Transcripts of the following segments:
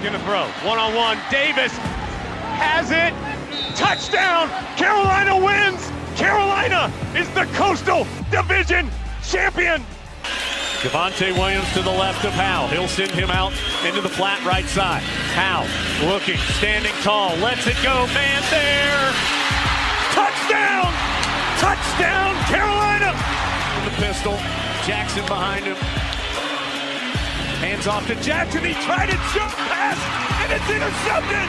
going to throw. One-on-one. Davis has it. Touchdown. Carolina wins. Carolina is the Coastal Division champion. Javonte Williams to the left of Howe. He'll send him out into the flat right side. Howe looking, standing tall, lets it go. Man there. Touchdown. Touchdown, Carolina. The pistol. Jackson behind him. Hands off to Jackson. He tried a jump pass, and it's intercepted.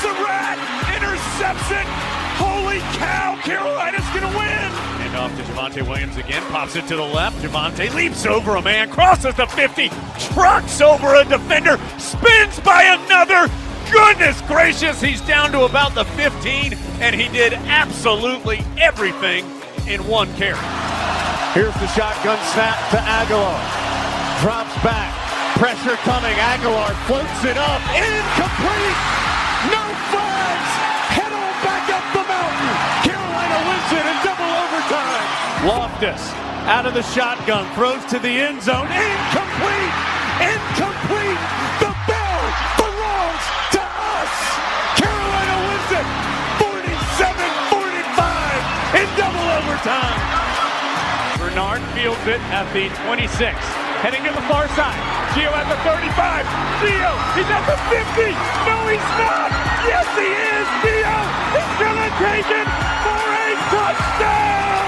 Surratt intercepts it. Holy cow, Carolina's going to win. And off to Javonte Williams again. Pops it to the left. Javonte leaps over a man, crosses the 50, trucks over a defender, spins by another. Goodness gracious, he's down to about the 15, and he did absolutely everything in one carry. Here's the shotgun snap to Aguilar. Drops back. Pressure coming. Aguilar floats it up. Incomplete. No flags. Head on back up the mountain. Carolina wins it in double overtime. Loftus out of the shotgun. Throws to the end zone. Incomplete. Incomplete. The bell belongs to us. Carolina wins it 47-45 in double overtime. Bernard fields it at the 26. Heading to the far side. Gio at the 35. Gio, he's at the 50. No, he's not. Yes, he is. Gio is going to take it for a touchdown.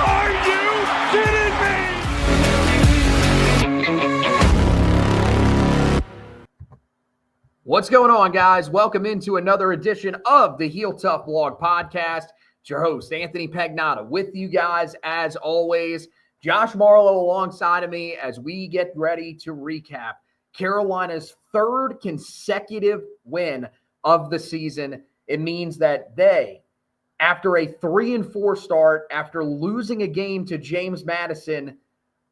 Are you kidding me? What's going on, guys? Welcome into another edition of the Heel Tough Blog Podcast. It's your host, Anthony Pagnotta, with you guys as always. Josh Marlowe alongside of me as we get ready to recap Carolina's third consecutive win of the season. It means that they, after a 3-4 start, after losing a game to James Madison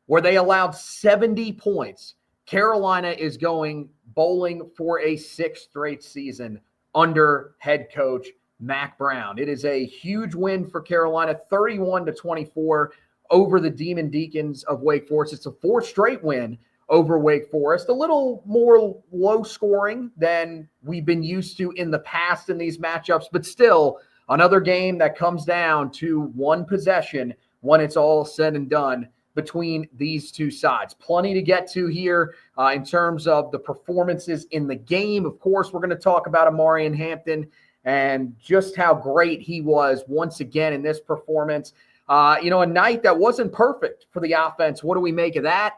where they allowed 70 points, Carolina is going bowling for a sixth straight season under head coach Mack Brown. It is a huge win for Carolina, 31-24 over the Demon Deacons of Wake Forest. It's a fourth straight win over Wake Forest. A little more low scoring than we've been used to in the past in these matchups, but still another game that comes down to one possession when it's all said and done between these two sides. Plenty to get to here in terms of the performances in the game. Of course, we're going to talk about Amarian Hampton and just how great he was once again in this performance. A night that wasn't perfect for the offense. What do we make of that?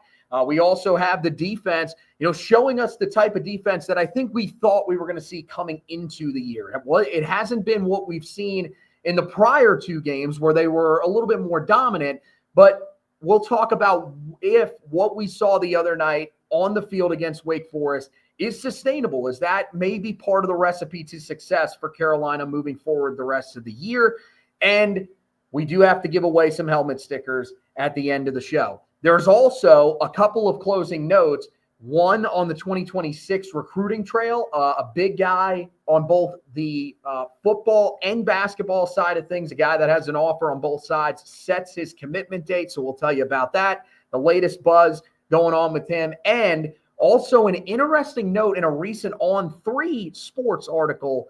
We also have the defense, showing us the type of defense that I think we thought we were going to see coming into the year. It hasn't been what we've seen in the prior two games where they were a little bit more dominant, but we'll talk about if what we saw the other night on the field against Wake Forest is sustainable. Is that maybe part of the recipe to success for Carolina moving forward the rest of the year? And we do have to give away some helmet stickers at the end of the show. There's also a couple of closing notes, one on the 2026 recruiting trail, a big guy on both the football and basketball side of things, a guy that has an offer on both sides, sets his commitment date, so we'll tell you about that, the latest buzz going on with him, and also an interesting note in a recent On3 Sports article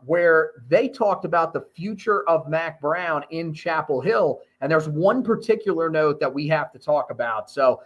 where they talked about the future of Mack Brown in Chapel Hill. And there's one particular note that we have to talk about. So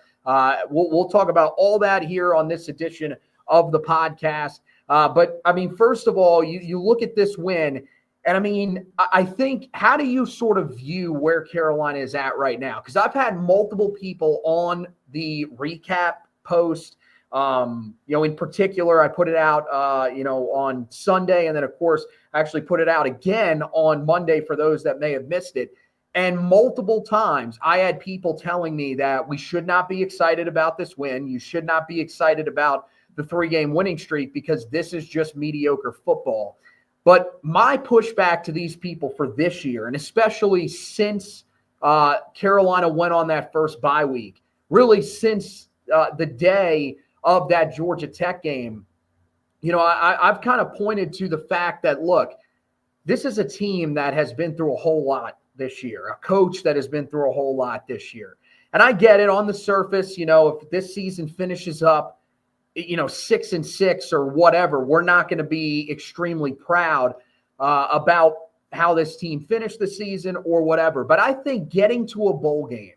we'll talk about all that here on this edition of the podcast. But, first of all, you look at this win, and, I think, how do you sort of view where Carolina is at right now? Because I've had multiple people on the recap post. In particular, I put it out, on Sunday. And then, of course, I actually put it out again on Monday for those that may have missed it. And multiple times I had people telling me that we should not be excited about this win. You should not be excited about the 3-game winning streak because this is just mediocre football. But my pushback to these people for this year, and especially since Carolina went on that first bye week, really since the day of that Georgia Tech game, I've kind of pointed to the fact that, look, this is a team that has been through a whole lot this year, a coach that has been through a whole lot this year. And I get it on the surface, if this season finishes up 6-6 or whatever, we're not going to be extremely proud about how this team finished the season or whatever. But I think getting to a bowl game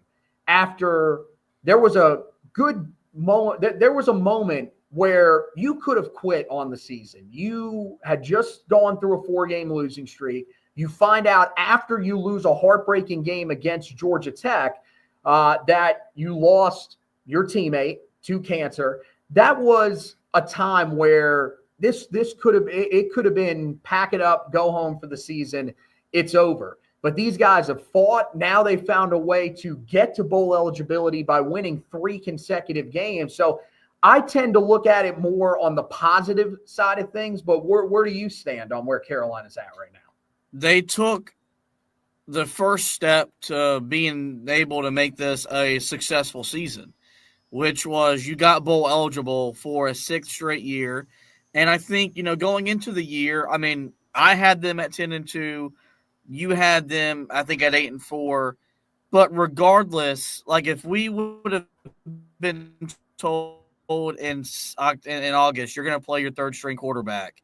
after there was a good moment, there was a moment where you could have quit on the season. You had just gone through a 4-game losing streak. You find out after you lose a heartbreaking game against Georgia Tech that you lost your teammate to cancer. That was a time where this could have been pack it up, go home for the season. It's over. But these guys have fought. Now they found a way to get to bowl eligibility by winning 3 consecutive games. So I tend to look at it more on the positive side of things. But where do you stand on where Carolina's at right now? They took the first step to being able to make this a successful season, which was you got bowl eligible for a 6th straight year. And I think, going into the year, I mean, I had them at 10-2. You had them, I think, at 8-4. But regardless, like if we would have been told in August, you're going to play your 3rd-string quarterback,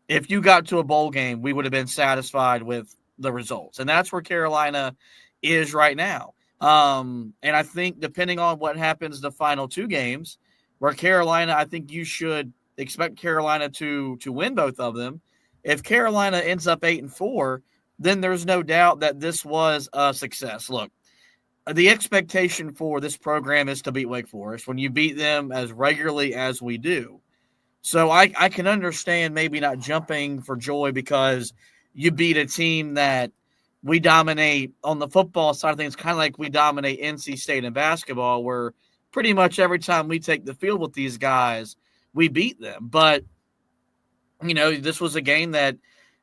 if you got to a bowl game, we would have been satisfied with the results. And that's where Carolina is right now. And I think depending on what happens the final 2 games, where Carolina, I think you should expect Carolina to win both of them. If Carolina ends up 8-4, then there's no doubt that this was a success. Look, the expectation for this program is to beat Wake Forest when you beat them as regularly as we do. So I can understand maybe not jumping for joy because you beat a team that we dominate on the football side of things, kind of like we dominate NC State in basketball, where pretty much every time we take the field with these guys, we beat them. But, this was a game that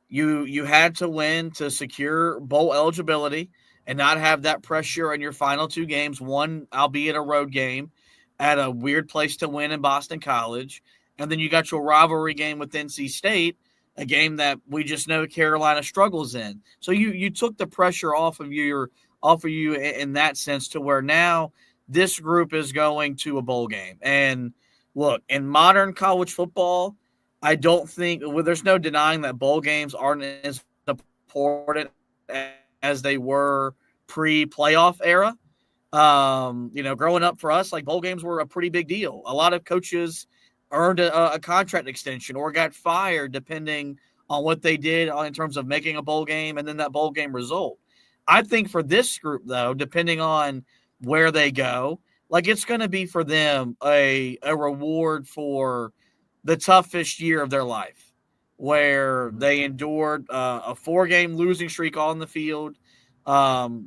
you had to win to secure bowl eligibility and not have that pressure in your final 2 games, one, albeit a road game, at a weird place to win in Boston College. And then you got your rivalry game with NC State, a game that we just know Carolina struggles in. So you took the pressure off of you in that sense to where now this group is going to a bowl game. And look, in modern college football, I don't think there's no denying that bowl games aren't as important as they were pre-playoff era. Growing up for us, like bowl games were a pretty big deal. A lot of coaches earned a contract extension or got fired depending on what they did in terms of making a bowl game and then that bowl game result. I think for this group, though, depending on where they go, like it's going to be for them a reward for the toughest year of their life, where they endured a 4-game losing streak on the field,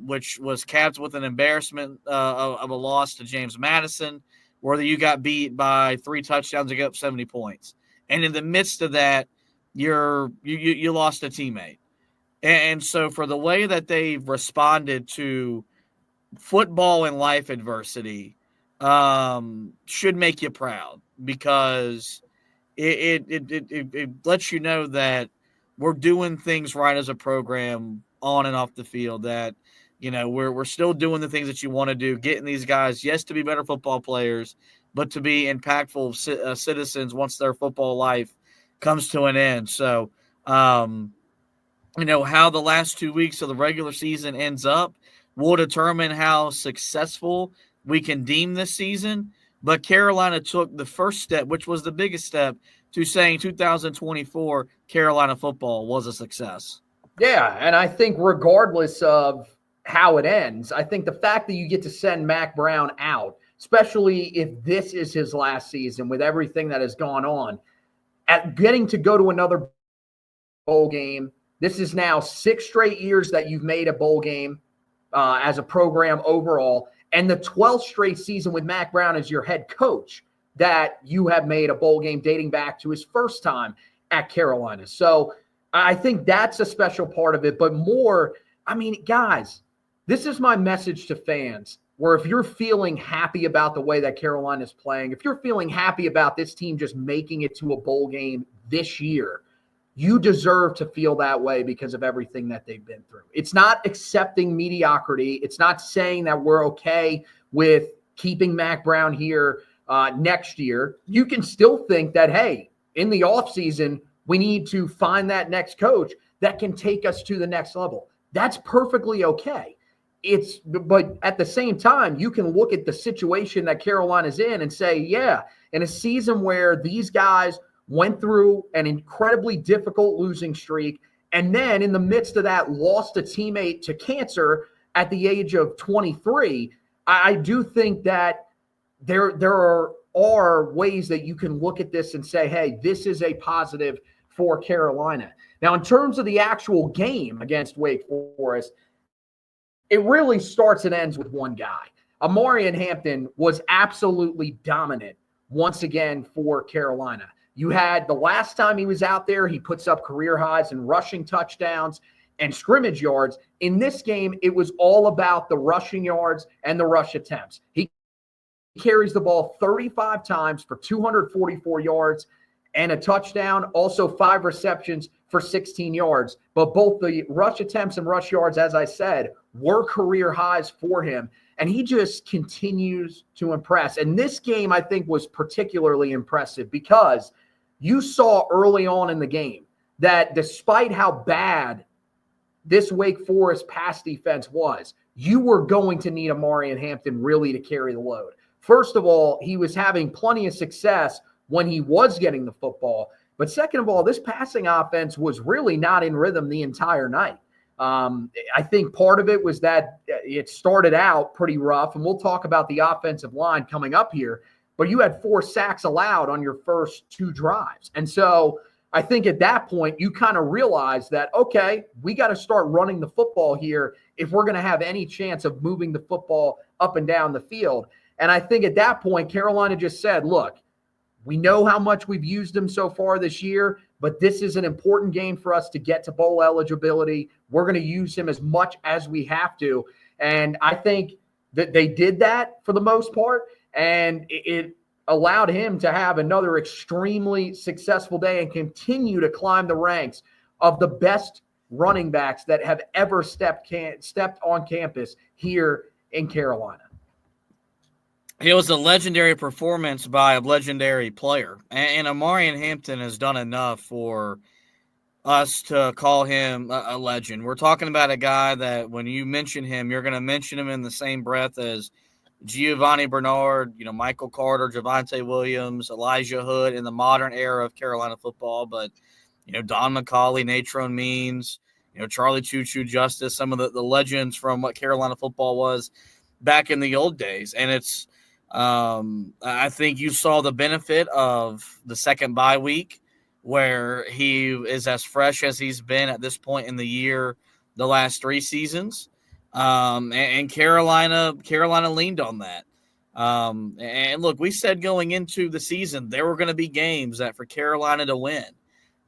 which was capped with an embarrassment of a loss to James Madison, where you got beat by 3 touchdowns and got up 70 points. And in the midst of that, you lost a teammate. And so for the way that they've responded to football and life adversity should make you proud, because it lets you know that we're doing things right as a program on and off the field, that we're still doing the things that you want to do, getting these guys, yes, to be better football players, but to be impactful citizens once their football life comes to an end. So, how the last 2 weeks of the regular season ends up will determine how successful we can deem this season. But Carolina took the first step, which was the biggest step, to saying 2024 Carolina football was a success. Yeah, and I think regardless of how it ends, I think the fact that you get to send Mack Brown out, especially if this is his last season with everything that has gone on, at getting to go to another bowl game, this is now 6 straight years that you've made a bowl game as a program overall, and the 12th straight season with Mack Brown as your head coach that you have made a bowl game dating back to his first time at Carolina. So I think that's a special part of it. But more, guys, this is my message to fans, where if you're feeling happy about the way that Carolina is playing, if you're feeling happy about this team just making it to a bowl game this year, you deserve to feel that way because of everything that they've been through. It's not accepting mediocrity. It's not saying that we're okay with keeping Mack Brown here next year, you can still think that, hey, in the offseason, we need to find that next coach that can take us to the next level. That's perfectly okay. But at the same time, you can look at the situation that Carolina's in and say, yeah, in a season where these guys went through an incredibly difficult losing streak, and then in the midst of that lost a teammate to cancer at the age of 23, I do think that there are ways that you can look at this and say, hey, this is a positive for Carolina. Now, in terms of the actual game against Wake Forest, it really starts and ends with one guy. Omarion Hampton was absolutely dominant once again for Carolina. You had the last time he was out there, he puts up career highs in rushing touchdowns and scrimmage yards. In this game, it was all about the rushing yards and the rush attempts. He carries the ball 35 times for 244 yards and a touchdown, also 5 receptions for 16 yards. But both the rush attempts and rush yards, as I said, were career highs for him. And he just continues to impress. And this game, I think, was particularly impressive because you saw early on in the game that despite how bad this Wake Forest pass defense was, you were going to need Omarion Hampton really to carry the load. First of all, he was having plenty of success when he was getting the football. But second of all, this passing offense was really not in rhythm the entire night. I think part of it was that it started out pretty rough, and we'll talk about the offensive line coming up here, but you had 4 sacks allowed on your first 2 drives. And so I think at that point, you kind of realize that, okay, we got to start running the football here if we're going to have any chance of moving the football up and down the field. And I think at that point, Carolina just said, look, we know how much we've used him so far this year, but this is an important game for us to get to bowl eligibility. We're going to use him as much as we have to. And I think that they did that for the most part, and it allowed him to have another extremely successful day and continue to climb the ranks of the best running backs that have ever stepped on campus here in Carolina. It was a legendary performance by a legendary player. And Omarion Hampton has done enough for us to call him a legend. We're talking about a guy that when you mention him, you're going to mention him in the same breath as Giovanni Bernard, Michael Carter, Javonte Williams, Elijah Hood in the modern era of Carolina football. But, Don McCauley, Natrone Means, Charlie Choo-Choo Justice, some of the legends from what Carolina football was back in the old days. And it's, I think you saw the benefit of the second bye week where he is as fresh as he's been at this point in the year, the last 3 seasons. And Carolina leaned on that. And look, we said going into the season, there were going to be games that for Carolina to win,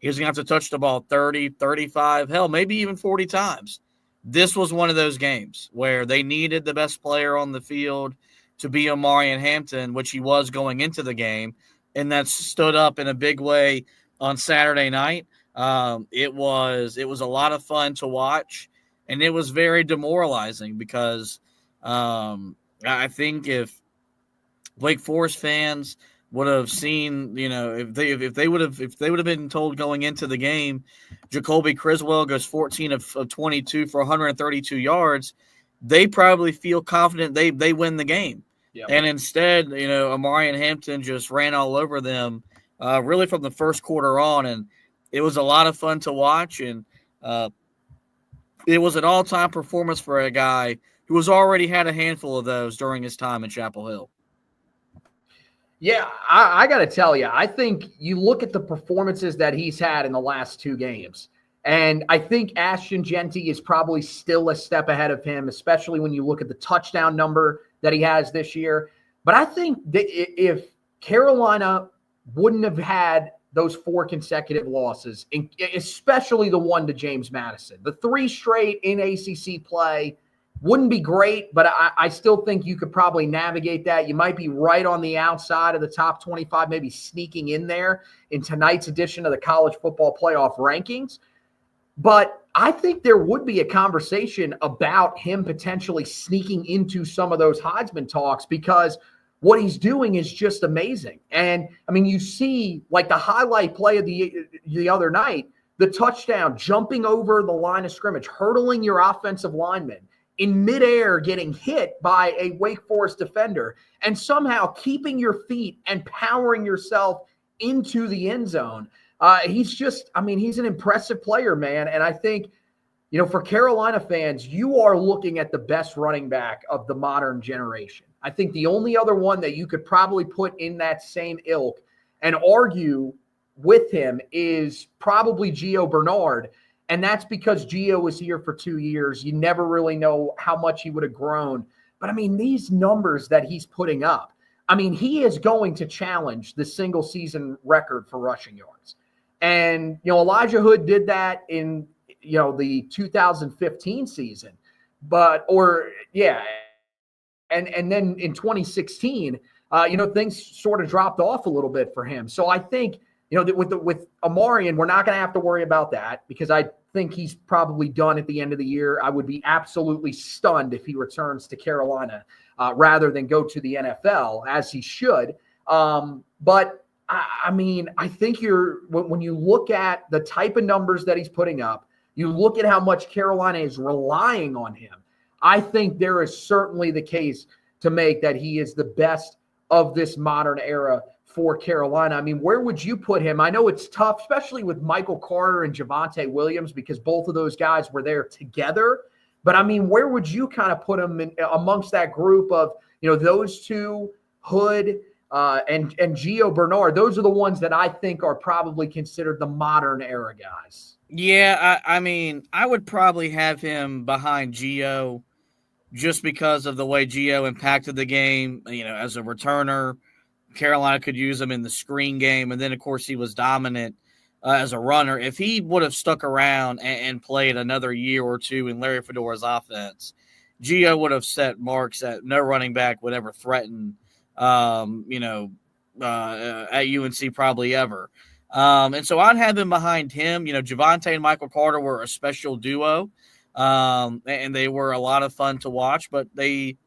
he was going to have to touch the ball 30, 35, hell, maybe even 40 times. This was one of those games where they needed the best player on the field to be Omarion Hampton, which he was going into the game, and that stood up in a big way on Saturday night. It was a lot of fun to watch, and it was very demoralizing because I think if Wake Forest fans would have seen, if they would have been told going into the game, Jacoby Criswell goes 14 of 22 for 132 yards, they probably feel confident they win the game. Yep. And instead, Omarion Hampton just ran all over them really from the first quarter on, and it was a lot of fun to watch, and it was an all-time performance for a guy who has already had a handful of those during his time in Chapel Hill. Yeah, I got to tell you, I think you look at the performances that he's had in the last 2 games, and I think Ashton Jeanty is probably still a step ahead of him, especially when you look at the touchdown number that he has this year. But I think that if Carolina wouldn't have had those 4 consecutive losses, especially the one to James Madison, the 3 straight in ACC play wouldn't be great, but I still think you could probably navigate that. You might be right on the outside of the top 25, maybe sneaking in there in tonight's edition of the college football playoff rankings. But I think there would be a conversation about him potentially sneaking into some of those Heisman talks, because what he's doing is just amazing. And, I mean, you see, like, the highlight play of the other night, the touchdown, jumping over the line of scrimmage, hurdling your offensive lineman, in midair getting hit by a Wake Forest defender, and somehow keeping your feet and powering yourself into the end zone. He's an impressive player, man. And I think, for Carolina fans, you are looking at the best running back of the modern generation. I think the only other one that you could probably put in that same ilk and argue with him is probably Gio Bernard. And that's because Gio was here for 2 years. You never really know how much he would have grown. But, I mean, these numbers that he's putting up, I mean, he is going to challenge the single season record for rushing yards. And, Elijah Hood did that in, the 2015 season. And then in 2016, things sort of dropped off a little bit for him. So I think, with Amarian, we're not going to have to worry about that because I think he's probably done at the end of the year. I would be absolutely stunned if he returns to Carolina rather than go to the NFL, as he should. But I mean, I think when you look at the type of numbers that he's putting up, you look at how much Carolina is relying on him, I think there is certainly the case to make that he is the best of this modern era for Carolina. I mean, where would you put him? I know it's tough, especially with Michael Carter and Javonte Williams, because both of those guys were there together. But, I mean, where would you kind of put him amongst that group of, those two, Hood and Gio Bernard? Those are the ones that I think are probably considered the modern era guys. Yeah, I mean, I would probably have him behind Gio just because of the way Gio impacted the game, as a returner. Carolina could use him in the screen game. And then, of course, he was dominant as a runner. If he would have stuck around and played another year or two in Larry Fedora's offense, Gio would have set marks that no running back would ever threaten, at UNC probably ever. And so I'd have him behind him. Javonte and Michael Carter were a special duo, and they were a lot of fun to watch. But they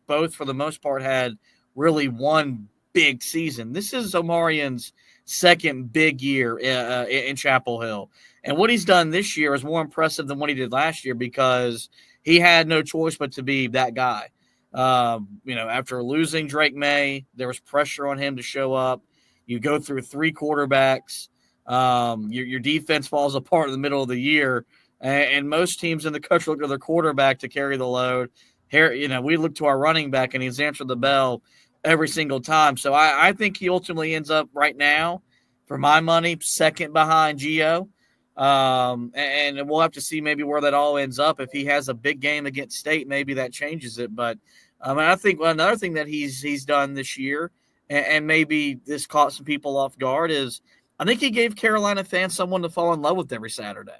both, for the most part, had really one big season. This is Omarian's second big year in Chapel Hill. And what he's done this year is more impressive than what he did last year because he had no choice but to be that guy. After losing Drake May, there was pressure on him to show up. You go through three quarterbacks. Your defense falls apart in the middle of the year. And most teams in the country look to their quarterback to carry the load. Here, we look to our running back, and he's answered the bell every single time. So I think he ultimately ends up right now, for my money, second behind Gio. And we'll have to see maybe where that all ends up. If he has a big game against State, maybe that changes it. But I think another thing that he's done this year, and maybe this caught some people off guard, is I think he gave Carolina fans someone to fall in love with every Saturday.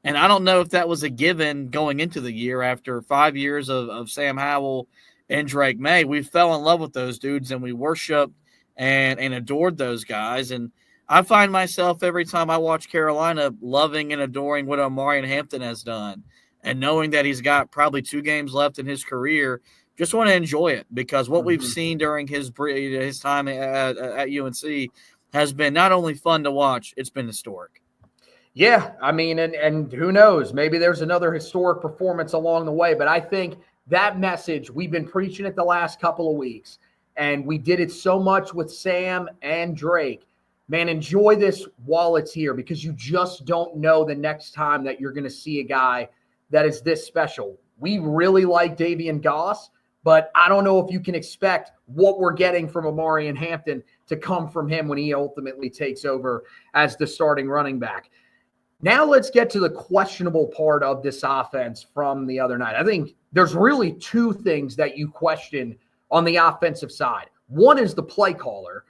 And I don't know if that was a given going into the year after 5 years of Sam Howell and Drake May. We fell in love with those dudes, and we worshiped and adored those guys. And I find myself every time I watch Carolina loving and adoring what Omarian Hampton has done, and knowing that he's got probably 2 games left in his career. Just want to enjoy it because what we've seen during his time at UNC has been not only fun to watch, it's been historic. Yeah, I mean, and who knows? Maybe there's another historic performance along the way. But I think that message, we've been preaching it the last couple of weeks, and we did it so much with Sam and Drake. Man, enjoy this while it's here because you just don't know the next time that you're going to see a guy that is this special. We really like Davian Goss, but I don't know if you can expect what we're getting from Omarian Hampton to come from him when he ultimately takes over as the starting running back. Now let's get to the questionable part of this offense from the other night. I think there's really 2 things that you question on the offensive side. One is the play caller,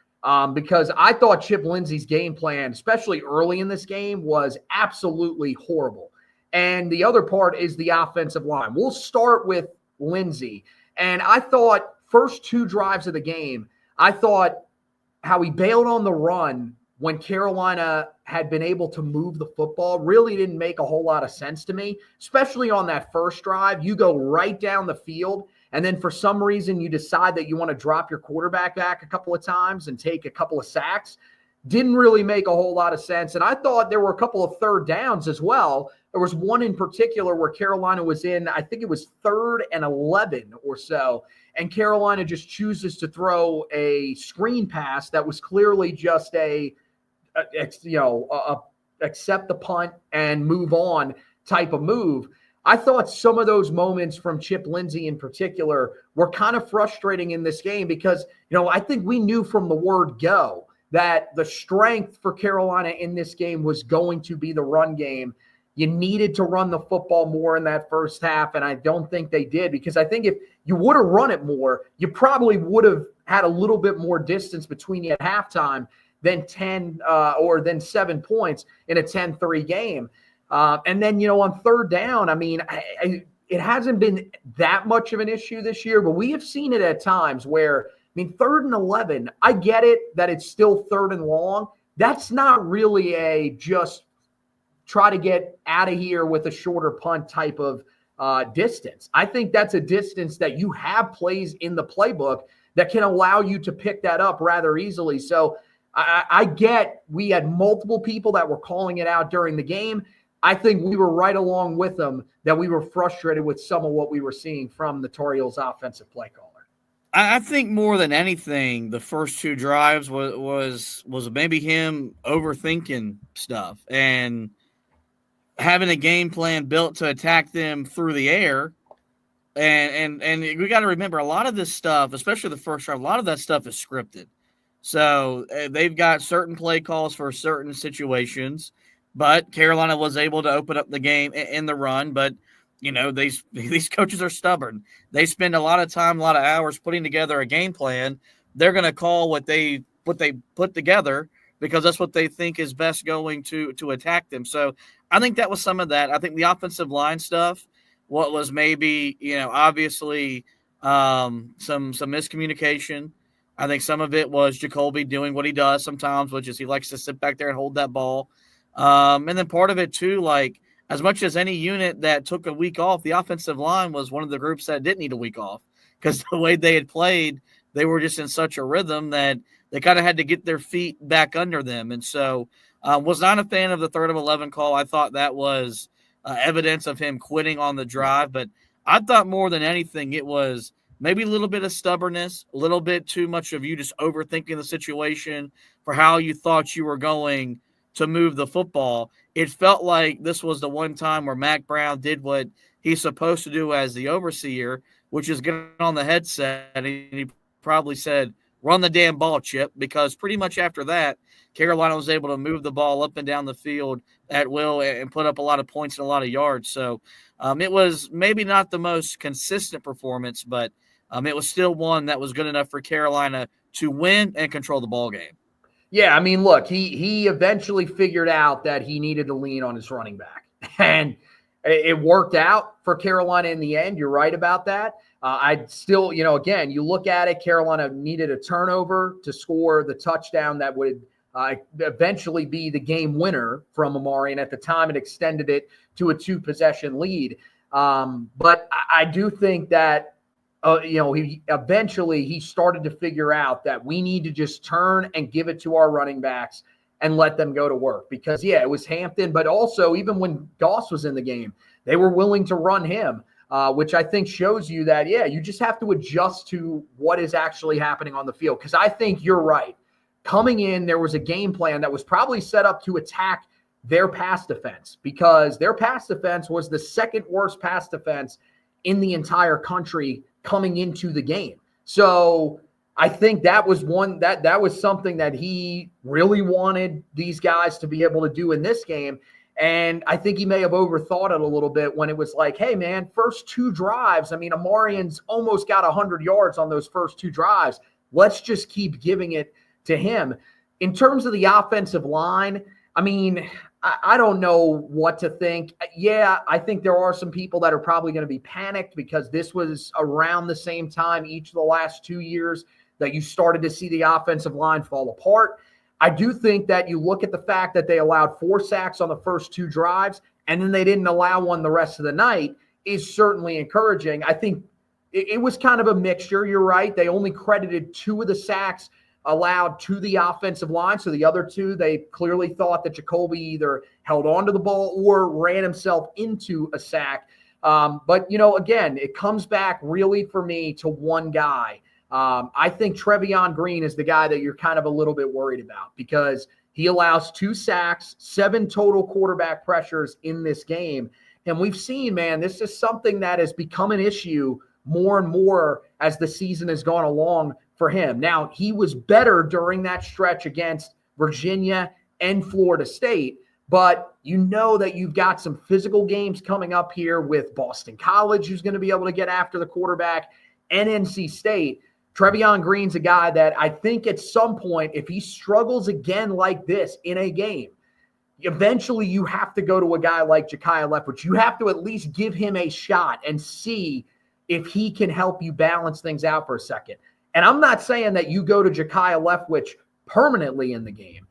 because I thought Chip Lindsey's game plan, especially early in this game, was absolutely horrible. And the other part is the offensive line. We'll start with Lindsey. And I thought first 2 drives of the game, I thought how he bailed on the run when Carolina had been able to move the football really didn't make a whole lot of sense to me, especially on that first drive. You go right down the field, and then for some reason you decide that you want to drop your quarterback back a couple of times and take a couple of sacks. Didn't really make a whole lot of sense. And I thought there were a couple of third downs as well. There was one in particular where Carolina was in, I think it was 3rd and 11 or so, and Carolina just chooses to throw a screen pass that was clearly just accept the punt and move on type of move. I thought some of those moments from Chip Lindsey in particular were kind of frustrating in this game because, I think we knew from the word go that the strength for Carolina in this game was going to be the run game. You needed to run the football more in that first half, and I don't think they did, because I think if you would have run it more, you probably would have had a little bit more distance between you at halftime than 7 points in a 10-3 game. And then, on third down, it hasn't been that much of an issue this year, but we have seen it at times where, 3rd and 11, I get it that it's still 3rd and long. That's not really a just try to get out of here with a shorter punt type of distance. I think that's a distance that you have plays in the playbook that can allow you to pick that up rather easily. So I get we had multiple people that were calling it out during the game. I think we were right along with them, that we were frustrated with some of what we were seeing from the Tar Heels offensive play caller. I think more than anything, the first 2 drives was maybe him overthinking stuff and having a game plan built to attack them through the air. And we got to remember, a lot of this stuff, especially the first drive, a lot of that stuff is scripted. So they've got certain play calls for certain situations, but Carolina was able to open up the game in the run. But, these coaches are stubborn. They spend a lot of time, a lot of hours putting together a game plan. They're going to call what they put together because that's what they think is best going to attack them. So I think that was some of that. I think the offensive line stuff, what was maybe, obviously some miscommunication. I think some of it was Jacoby doing what he does sometimes, which is he likes to sit back there and hold that ball. And then part of it too, like as much as any unit that took a week off, the offensive line was one of the groups that didn't need a week off because the way they had played, they were just in such a rhythm that they kind of had to get their feet back under them. And so was not a fan of the 3rd and 11 call. I thought that was evidence of him quitting on the drive. But I thought more than anything, it was maybe a little bit of stubbornness, a little bit too much of you just overthinking the situation for how you thought you were going to move the football. It felt like this was the one time where Mack Brown did what he's supposed to do as the overseer, which is get on the headset, and he probably said, run the damn ball, Chip, because pretty much after that, Carolina was able to move the ball up and down the field at will and put up a lot of points and a lot of yards. So it was maybe not the most consistent performance, but it was still one that was good enough for Carolina to win and control the ball game. Yeah, look, he eventually figured out that he needed to lean on his running back. And it worked out for Carolina in the end. You're right about that. I'd still, again, you look at it, Carolina needed a turnover to score the touchdown that would eventually be the game winner from Amari. And at the time, it extended it to a 2-possession lead. But I do think that, he started to figure out that we need to just turn and give it to our running backs and let them go to work. Because, it was Hampton, but also even when Goss was in the game, they were willing to run him, which I think shows you that, you just have to adjust to what is actually happening on the field. Because I think you're right. Coming in, there was a game plan that was probably set up to attack their pass defense, because their pass defense was the 2nd worst pass defense in the entire country coming into the game. So I think that was that was something that he really wanted these guys to be able to do in this game. And I think he may have overthought it a little bit when it was like, hey, man, first 2 drives. Amarian's almost got 100 yards on those first 2 drives. Let's just keep giving it to him. In terms of the offensive line, I don't know what to think. Yeah, I think there are some people that are probably going to be panicked because this was around the same time each of the last 2 years that you started to see the offensive line fall apart. I do think that you look at the fact that they allowed 4 sacks on the first 2 drives and then they didn't allow one the rest of the night is certainly encouraging. I think it was kind of a mixture. You're right. They only credited 2 of the sacks allowed to the offensive line. So the other 2, they clearly thought that Jacoby either held onto the ball or ran himself into a sack. But, again, it comes back really for me to one guy. I think Trevion Green is the guy that you're kind of a little bit worried about because he allows 2 sacks, 7 total quarterback pressures in this game. And we've seen, man, this is something that has become an issue more and more as the season has gone along for him. Now, he was better during that stretch against Virginia and Florida State, but you know that you've got some physical games coming up here with Boston College, who's going to be able to get after the quarterback, and NC State. Trevion Green's a guy that I think at some point, if he struggles again like this in a game, eventually you have to go to a guy like Ja'Kiah Leftwich. You have to at least give him a shot and see if he can help you balance things out for a second. And I'm not saying that you go to Ja'Kiah Leftwich permanently in the game.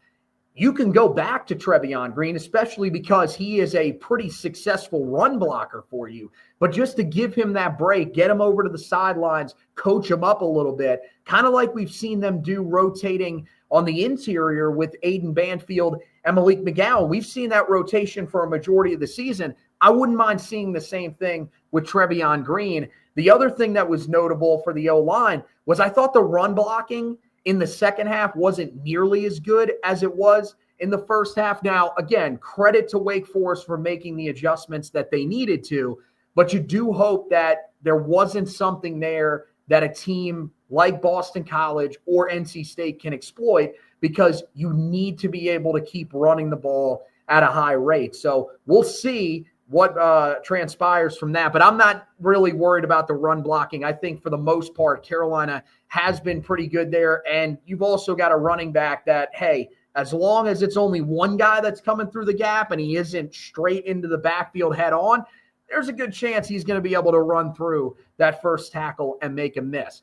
You can go back to Trevion Green, especially because he is a pretty successful run blocker for you. But just to give him that break, get him over to the sidelines, coach him up a little bit, kind of like we've seen them do rotating on the interior with Aiden Banfield and Malik McGowan. We've seen that rotation for a majority of the season. I wouldn't mind seeing the same thing with Trevion Green. The other thing that was notable for the O-line was I thought the run blocking in the second half wasn't nearly as good as it was in the first half. Now, again, credit to Wake Forest for making the adjustments that they needed to, but you do hope that there wasn't something there that a team like Boston College or NC State can exploit, because you need to be able to keep running the ball at a high rate. So we'll see what transpires from that. But I'm not really worried about the run blocking. I think for the most part, Carolina has been pretty good there. And you've also got a running back that, hey, as long as it's only one guy that's coming through the gap and he isn't straight into the backfield head on, there's a good chance he's going to be able to run through that first tackle and make a miss.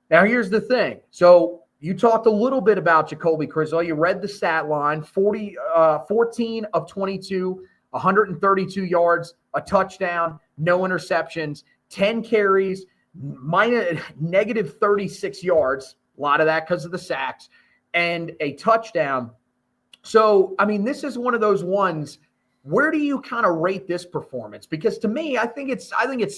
Now, here's the thing. So you talked a little bit about Jacoby Criswell. You read the stat line, 14 of 22, 132 yards, a touchdown, no interceptions, 10 carries, negative 36 yards, a lot of that because of the sacks, and a touchdown. So, I mean, this is one of those ones. Where do you kind of rate this performance? Because to me, I think it's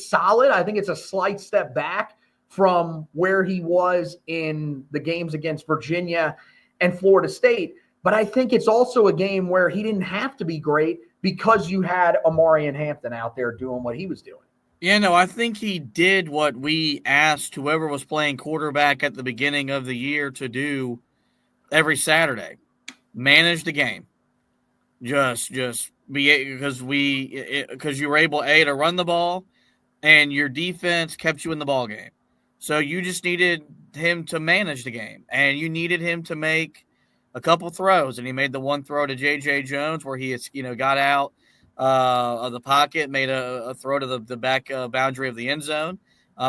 solid. I think it's a slight step back from where he was in the games against Virginia and Florida State. But I think it's also a game where he didn't have to be great because you had Amarian Hampton out there doing what he was doing. Yeah, no, I think he did what we asked whoever was playing quarterback at the beginning of the year to do every Saturday. Manage the game. Just be, because you were able, to run the ball, and your defense kept you in the ball game. So you just needed him to manage the game, and you needed him to make a couple throws, and he made the one throw to J.J. Jones where he got out of the pocket, made a throw to the back boundary of the end zone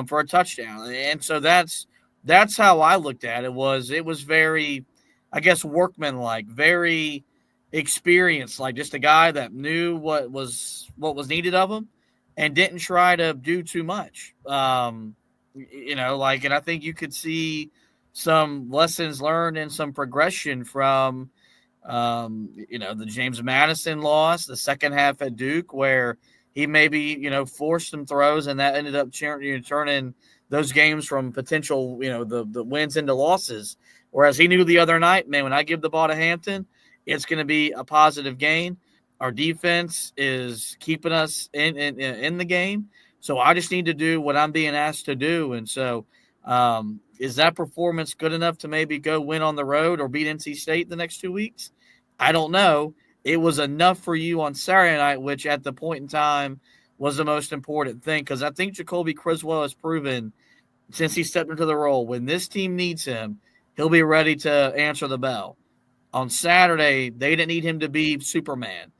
for a touchdown. And so that's how I looked at it. It was very, I guess, workmanlike, very experienced, like just a guy that knew what was needed of him and didn't try to do too much. And I think you could see some lessons learned and some progression from, the James Madison loss, the second half at Duke, where he maybe, forced some throws, and that ended up turning those games from potential, the wins into losses. Whereas he knew the other night, man, when I give the ball to Hampton, it's going to be a positive gain. Our defense is keeping us in the game. So I just need to do what I'm being asked to do. And so is that performance good enough to maybe go win on the road or beat NC State the next 2 weeks? I don't know. It was enough for you on Saturday night, which at the point in time was the most important thing, because I think Jacoby Criswell has proven since he stepped into the role, when this team needs him, he'll be ready to answer the bell. On Saturday, they didn't need him to be Superman.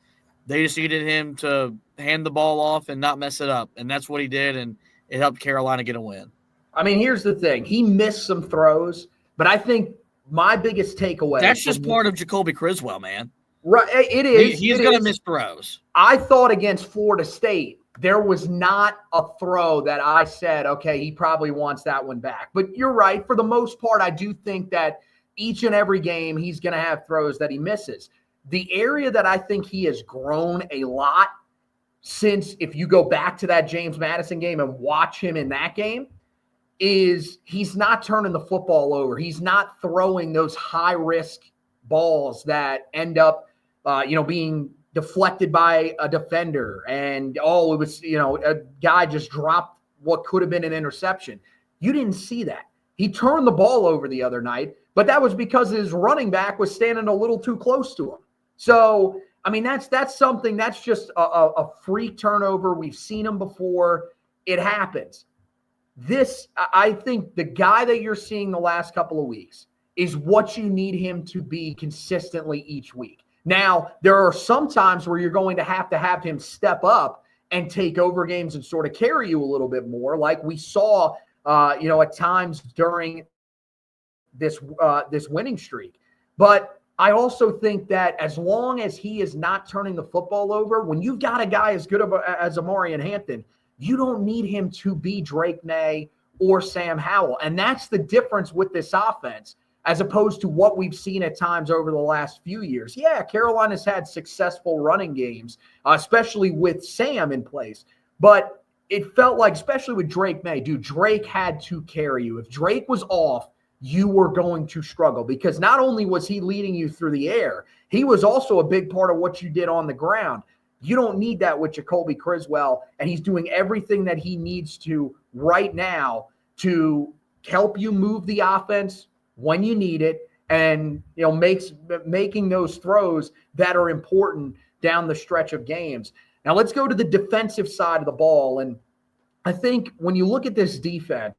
They just needed him to hand the ball off and not mess it up, and that's what he did, and it helped Carolina get a win. I mean, here's the thing. He missed some throws, but I think my biggest takeaway – that's just part of Jacoby Criswell, man. Right, it is. He's going to miss throws. I thought against Florida State, there was not a throw that I said, okay, he probably wants that one back. But you're right. For the most part, I do think that each and every game he's going to have throws that he misses. The area that I think he has grown a lot since, if you go back to that James Madison game and watch him in that game, is he's not turning the football over. He's not throwing those high-risk balls that end up, being deflected by a defender. And, it was, a guy just dropped what could have been an interception. You didn't see that. He turned the ball over the other night, but that was because his running back was standing a little too close to him. So, I mean, that's something that's just a freak turnover. We've seen him before. It happens. I think the guy that you're seeing the last couple of weeks is what you need him to be consistently each week. Now, there are some times where you're going to have him step up and take over games and sort of carry you a little bit more, like we saw, at times during this winning streak. But I also think that as long as he is not turning the football over, when you've got a guy as good as Amarian Hampton, you don't need him to be Drake May or Sam Howell. And that's the difference with this offense as opposed to what we've seen at times over the last few years. Yeah, Carolina's had successful running games, especially with Sam in place. But it felt like, especially with Drake May, Drake had to carry you. If Drake was off, you were going to struggle because not only was he leading you through the air, he was also a big part of what you did on the ground. You don't need that with Jacoby Criswell, and he's doing everything that he needs to right now to help you move the offense when you need it and, making those throws that are important down the stretch of games. Now let's go to the defensive side of the ball. And I think when you look at this defense,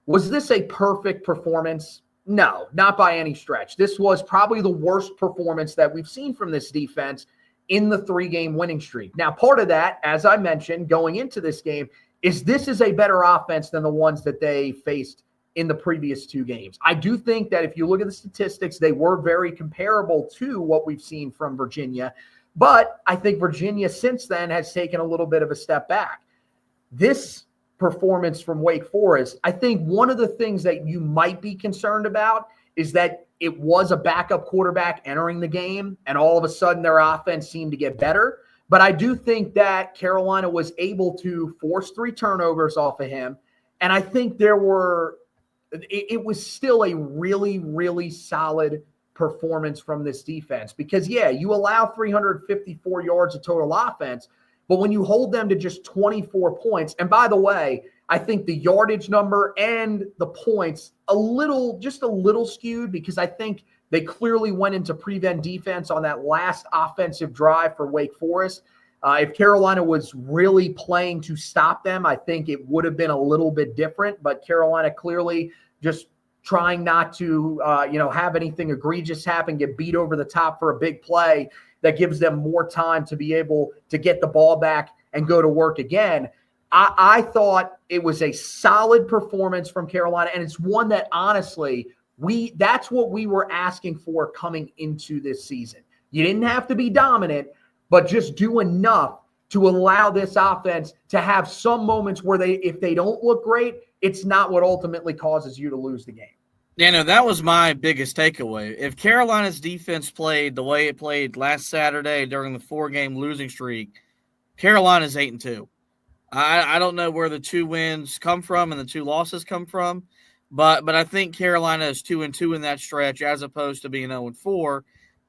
was this a perfect performance? No, not by any stretch. This was probably the worst performance that we've seen from this defense in the 3-game winning streak. Now, part of that, as I mentioned, going into this game, is this is a better offense than the ones that they faced in the previous 2 games. I do think that if you look at the statistics, they were very comparable to what we've seen from Virginia. But I think Virginia since then has taken a little bit of a step back. This performance from Wake Forest, I think one of the things that you might be concerned about is that it was a backup quarterback entering the game, and all of a sudden their offense seemed to get better. But I do think that Carolina was able to force 3 turnovers off of him, and I think it was still a really, really solid performance from this defense because, yeah, you allow 354 yards of total offense, but when you hold them to just 24 points, and by the way, I think the yardage number and the points just a little skewed because I think they clearly went into prevent defense on that last offensive drive for Wake Forest. If Carolina was really playing to stop them, I think it would have been a little bit different, but Carolina clearly just trying not to, have anything egregious happen, get beat over the top for a big play that gives them more time to be able to get the ball back and go to work again. I thought it was a solid performance from Carolina, and it's one that honestly, that's what we were asking for coming into this season. You didn't have to be dominant, but just do enough to allow this offense to have some moments where if they don't look great, it's not what ultimately causes you to lose the game. Yeah, no, that was my biggest takeaway. If Carolina's defense played the way it played last Saturday during the 4-game losing streak, Carolina's 8-2. I don't know where the 2 wins come from and the 2 losses come from, but I think Carolina is 2-2 in that stretch as opposed to being 0-4,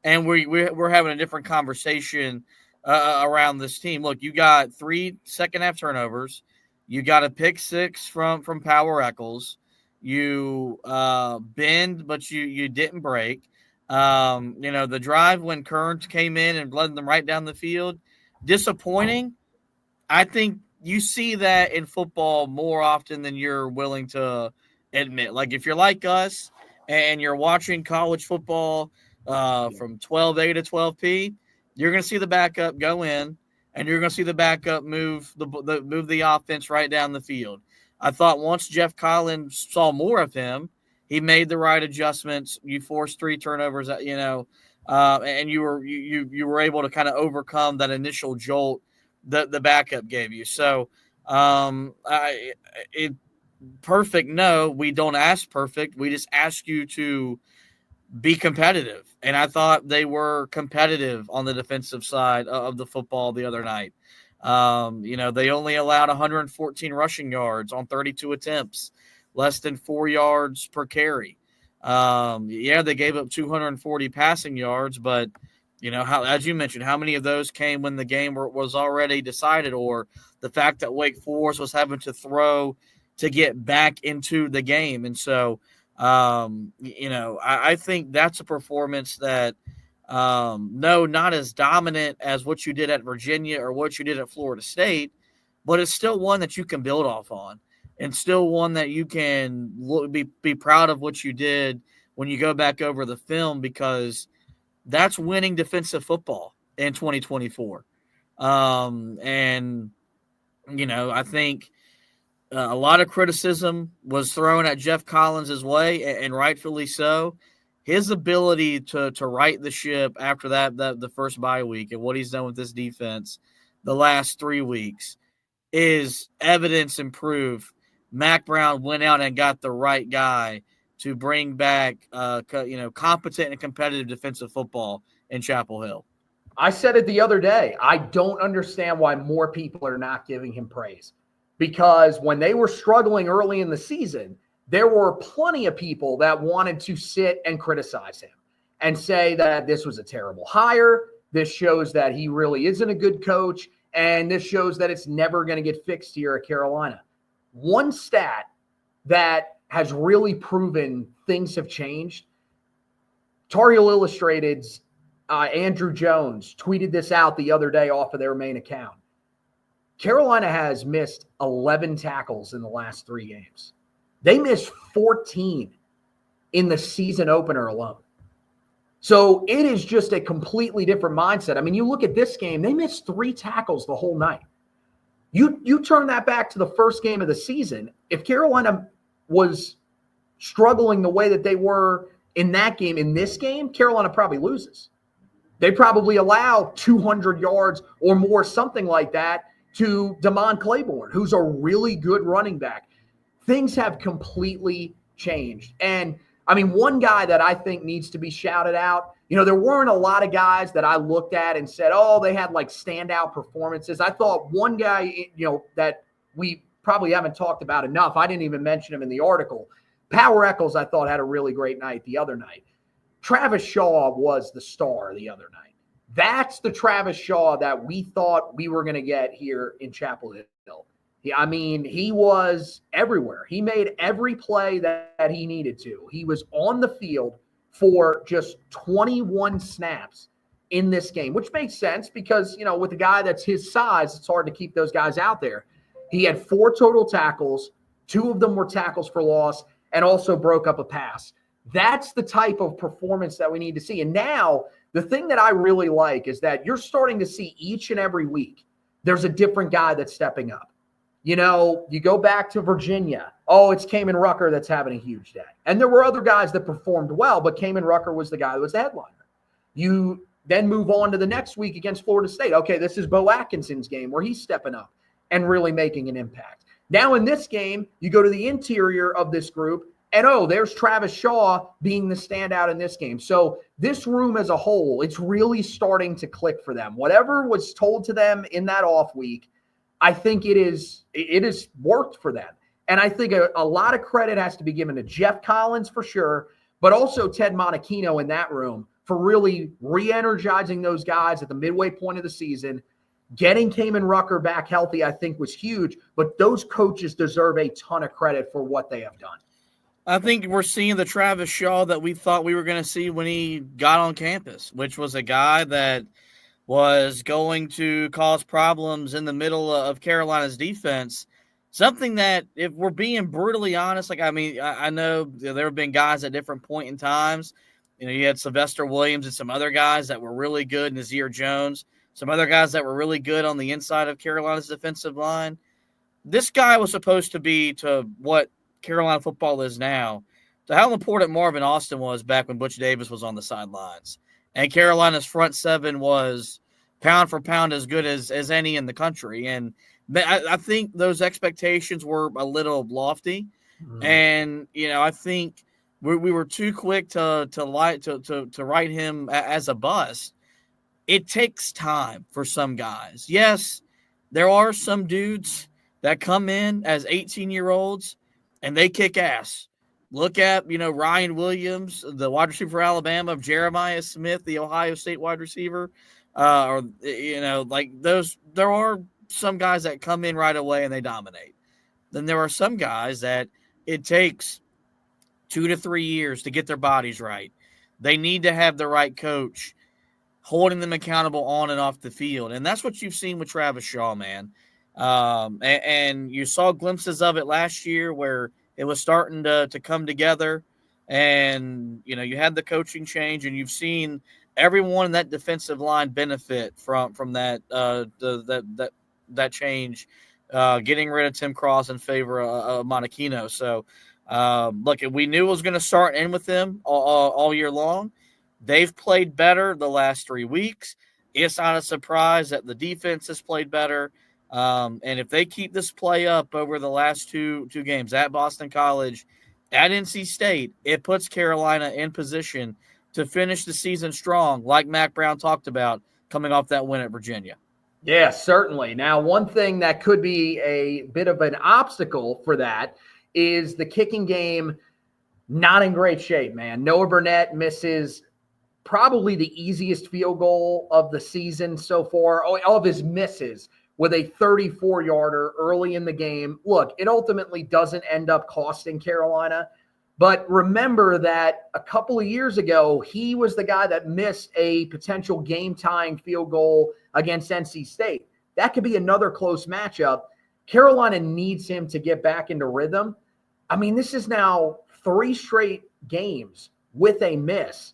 and we're having a different conversation around this team. Look, you got 3 second-half turnovers. You got a pick 6 from Power Eccles. You bend, but you didn't break. The drive when Kearns came in and led them right down the field, disappointing. I think you see that in football more often than you're willing to admit. Like if you're like us and you're watching college football from 12A to 12P, you're going to see the backup go in, and you're going to see the backup move the offense right down the field. I thought once Jeff Collins saw more of him, he made the right adjustments. You forced 3 turnovers, and you were able to kind of overcome that initial jolt the backup gave you. So perfect. No, we don't ask perfect. We just ask you to be competitive. And I thought they were competitive on the defensive side of the football the other night. They only allowed 114 rushing yards on 32 attempts, less than 4 yards per carry. They gave up 240 passing yards, but as you mentioned, how many of those came when the game was already decided, or the fact that Wake Forest was having to throw to get back into the game. And so, I think that's a performance that, no, not as dominant as what you did at Virginia or what you did at Florida State, but it's still one that you can build off on, and still one that you can be proud of what you did when you go back over the film, because that's winning defensive football in 2024. I think a lot of criticism was thrown at Jeff Collins' way, and rightfully so. His ability to right the ship after the first bye week and what he's done with this defense the last 3 weeks is evidence and proof. Mack Brown went out and got the right guy to bring back, competent and competitive defensive football in Chapel Hill. I said it the other day. I don't understand why more people are not giving him praise, because when they were struggling early in the season, there were plenty of people that wanted to sit and criticize him and say that this was a terrible hire. This shows that he really isn't a good coach, and this shows that it's never going to get fixed here at Carolina. One stat that has really proven things have changed, Tar Heel Illustrated's Andrew Jones tweeted this out the other day off of their main account. Carolina has missed 11 tackles in the last 3 games. They missed 14 in the season opener alone. So it is just a completely different mindset. I mean, you look at this game, they missed 3 tackles the whole night. You turn that back to the first game of the season. If Carolina was struggling the way that they were in that game, in this game, Carolina probably loses. They probably allow 200 yards or more, something like that, to Damon Claiborne, who's a really good running back. Things have completely changed. And, I mean, one guy that I think needs to be shouted out, there weren't a lot of guys that I looked at and said, oh, they had like standout performances. I thought one guy, that we probably haven't talked about enough, I didn't even mention him in the article. Power Eccles, I thought, had a really great night the other night. Travis Shaw was the star the other night. That's the Travis Shaw that we thought we were going to get here in Chapel Hill. He was everywhere. He made every play that he needed to. He was on the field for just 21 snaps in this game, which makes sense because, with a guy that's his size, it's hard to keep those guys out there. He had 4 total tackles. 2 of them were tackles for loss, and also broke up a pass. That's the type of performance that we need to see. And now the thing that I really like is that you're starting to see each and every week there's a different guy that's stepping up. You go back to Virginia. Oh, it's Kamen Rucker that's having a huge day. And there were other guys that performed well, but Kamen Rucker was the guy that was the headliner. You then move on to the next week against Florida State. Okay, this is Bo Atkinson's game where he's stepping up and really making an impact. Now in this game, you go to the interior of this group, and there's Travis Shaw being the standout in this game. So this room as a whole, it's really starting to click for them. Whatever was told to them in that off week, I think it has worked for them. And I think a lot of credit has to be given to Jeff Collins for sure, but also Ted Monachino in that room for really re-energizing those guys at the midway point of the season. Getting Kamen Rucker back healthy, I think, was huge, but those coaches deserve a ton of credit for what they have done. I think we're seeing the Travis Shaw that we thought we were going to see when he got on campus, which was a guy that was going to cause problems in the middle of Carolina's defense. Something that, if we're being brutally honest, I know there have been guys at different point in times. You had Sylvester Williams and some other guys that were really good, Nazir Jones, some other guys that were really good on the inside of Carolina's defensive line. This guy was supposed to be to what Carolina football is now, to how important Marvin Austin was back when Butch Davis was on the sidelines. And Carolina's front seven was pound for pound as good as any in the country. And I think those expectations were a little lofty. And, I think we were too quick to write him as a bust. It takes time for some guys. Yes, there are some dudes that come in as 18-year-olds and they kick ass. Look at, Ryan Williams, the wide receiver for Alabama, Jeremiah Smith, the Ohio State wide receiver. Like those, there are some guys that come in right away and they dominate. Then there are some guys that it takes 2 to 3 years to get their bodies right. They need to have the right coach holding them accountable on and off the field. And that's what you've seen with Travis Shaw, man. And you saw glimpses of it last year where it was starting to come together. And, you had the coaching change, and you've seen everyone in that defensive line benefit from that that change, getting rid of Tim Cross in favor of Monachino. So, look, we knew it was going to start and end with them all year long. They've played better the last 3 weeks. It's not a surprise that the defense has played better. And if they keep this play up over the last two games at Boston College, at NC State, it puts Carolina in position to finish the season strong, like Mack Brown talked about, coming off that win at Virginia. Yeah, certainly. Now, one thing that could be a bit of an obstacle for that is the kicking game not in great shape, man. Noah Burnett misses probably the easiest field goal of the season so far, all of his misses, with a 34-yarder early in the game. Look, it ultimately doesn't end up costing Carolina, but remember that a couple of years ago, he was the guy that missed a potential game-tying field goal against NC State. That could be another close matchup. Carolina needs him to get back into rhythm. I mean, this is now 3 straight games with a miss.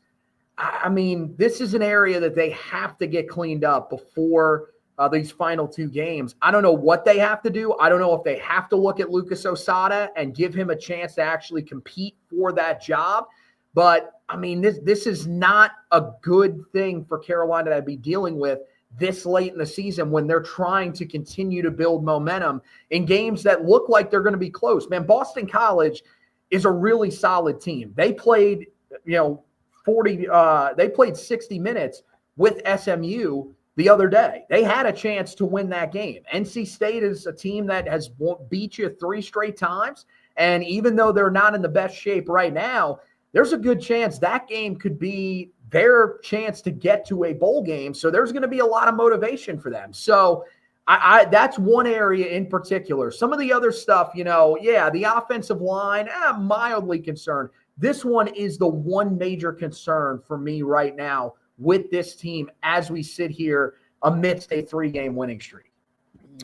I mean, this is an area that they have to get cleaned up before these final 2 games. I don't know what they have to do. I don't know if they have to look at Lucas Osada and give him a chance to actually compete for that job. But, I mean, this is not a good thing for Carolina to be dealing with this late in the season when they're trying to continue to build momentum in games that look like they're going to be close. Man, Boston College is a really solid team. They played, they played 60 minutes with SMU the other day. They had a chance to win that game. NC State is a team that has beat you 3 straight times. And even though they're not in the best shape right now, there's a good chance that game could be their chance to get to a bowl game. So there's going to be a lot of motivation for them. So that's one area in particular. Some of the other stuff, the offensive line, I'm mildly concerned. This one is the one major concern for me right now with this team as we sit here amidst a 3-game winning streak.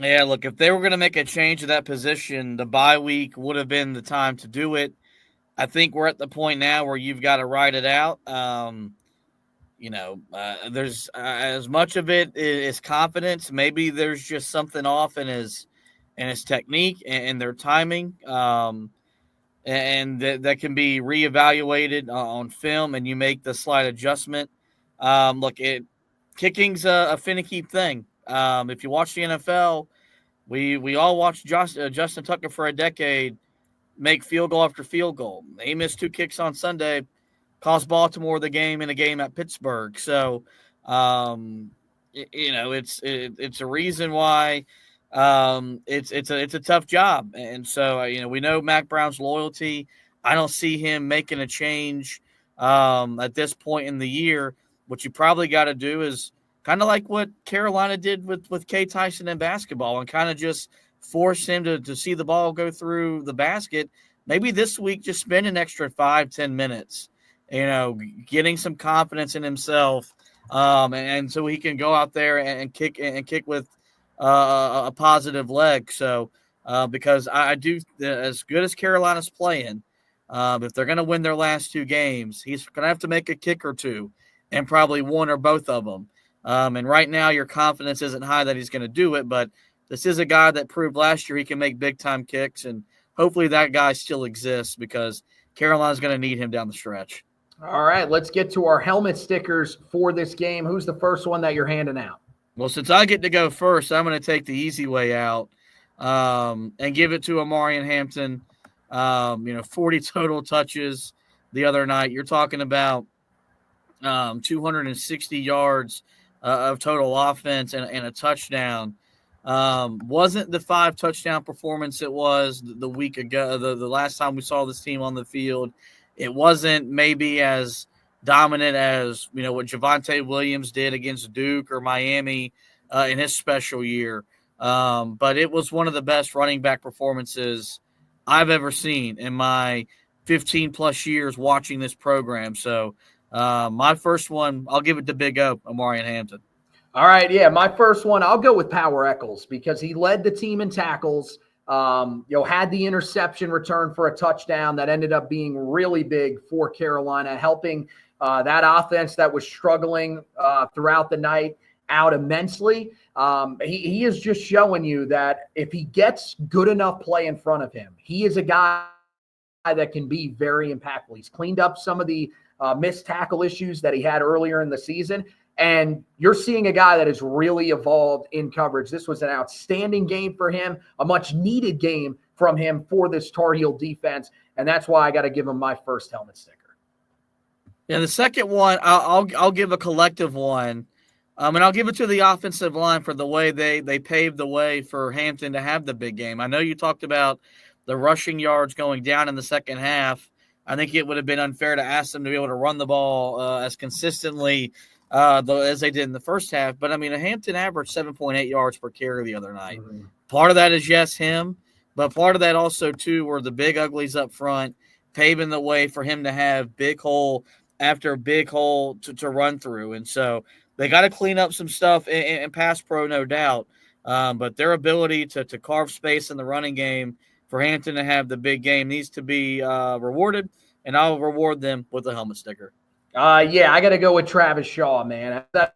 Yeah, look, if they were going to make a change to that position, the bye week would have been the time to do it. I think we're at the point now where you've got to ride it out. There's as much of it is confidence. Maybe there's just something off in his technique and their timing. And that can be reevaluated on film, and you make the slight adjustment. Kicking's a finicky thing. If you watch the NFL, we all watched Justin Tucker for a decade make field goal after field goal. He missed 2 kicks on Sunday, cost Baltimore the game in a game at Pittsburgh. So, it's a reason why it's a tough job. And so, we know Mack Brown's loyalty. I don't see him making a change at this point in the year. What you probably got to do is kind of like what Carolina did with K. Tyson in basketball and kind of just force him to see the ball go through the basket. Maybe this week just spend an extra 5-10 minutes, getting some confidence in himself, and so he can go out there and kick with a positive leg. So because I do, as good as Carolina's playing, if they're going to win their last 2 games, he's going to have to make a kick or 2, and probably 1 or both of them. And right now your confidence isn't high that he's going to do it, but this is a guy that proved last year he can make big-time kicks, and hopefully that guy still exists because Carolina's going to need him down the stretch. All right, let's get to our helmet stickers for this game. Who's the first one that you're handing out? Well, since I get to go first, I'm going to take the easy way out and give it to Omarion Hampton. 40 total touches the other night. You're talking about 260 yards of total offense and a touchdown. Wasn't the 5 touchdown performance it was the week ago, the last time we saw this team on the field. It wasn't maybe as dominant as, what Javonte Williams did against Duke or Miami in his special year. But it was one of the best running back performances I've ever seen in my 15 plus years watching this program. So my first one, I'll give it to Big O, Omarion Hampton. All right, yeah, my first one, I'll go with Power Eccles because he led the team in tackles, had the interception return for a touchdown that ended up being really big for Carolina, helping that offense that was struggling throughout the night out immensely. He is just showing you that if he gets good enough play in front of him, he is a guy that can be very impactful. He's cleaned up some of the missed tackle issues that he had earlier in the season. And you're seeing a guy that has really evolved in coverage. This was an outstanding game for him, a much needed game from him for this Tar Heel defense. And that's why I got to give him my first helmet sticker. Yeah, the second one, I'll give a collective one. And I'll give it to the offensive line for the way they paved the way for Hampton to have the big game. I know you talked about the rushing yards going down in the second half. I think it would have been unfair to ask them to be able to run the ball as consistently as they did in the first half. But, Hampton averaged 7.8 yards per carry the other night. Mm-hmm. Part of that is, yes, him. But part of that also, too, were the big uglies up front, paving the way for him to have big hole after big hole to run through. And so they got to clean up some stuff in pass pro, no doubt. But their ability to carve space in the running game for Hampton to have the big game needs to be rewarded, and I'll reward them with a helmet sticker. Yeah, I got to go with Travis Shaw, man. As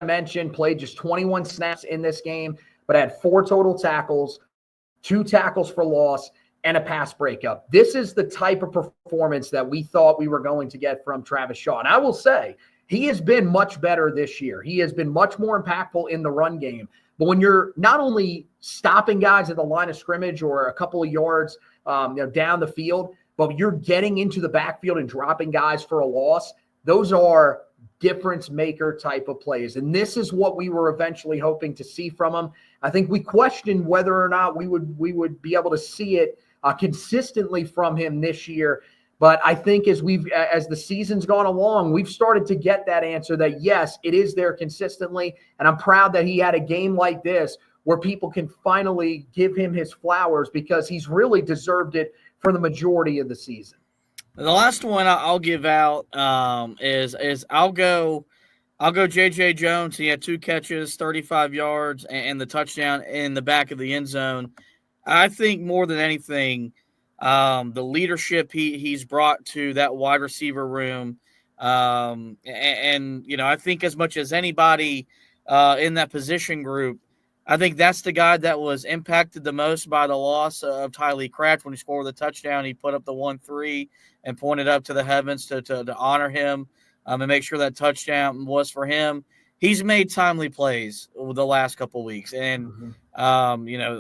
I mentioned, played just 21 snaps in this game, but had 4 total tackles, 2 tackles for loss, and a pass breakup. This is the type of performance that we thought we were going to get from Travis Shaw. And I will say, he has been much better this year. He has been much more impactful in the run game. But when you're not only stopping guys at the line of scrimmage or a couple of yards down the field, but you're getting into the backfield and dropping guys for a loss, those are difference maker type of plays. And this is what we were eventually hoping to see from him. I think we questioned whether or not we would be able to see it consistently from him this year. But I think as the season's gone along, we've started to get that answer that, yes, it is there consistently. And I'm proud that he had a game like this where people can finally give him his flowers because he's really deserved it for the majority of the season. The last one I'll give out is I'll go J.J. Jones. He had 2 catches, 35 yards, and the touchdown in the back of the end zone. I think more than anything, the leadership he's brought to that wide receiver room, and I think as much as anybody in that position group, I think that's the guy that was impacted the most by the loss of Tylee Cratch. When he scored the touchdown, he put up the 1-3 and pointed up to the heavens to honor him and make sure that touchdown was for him. He's made timely plays over the last couple of weeks. And,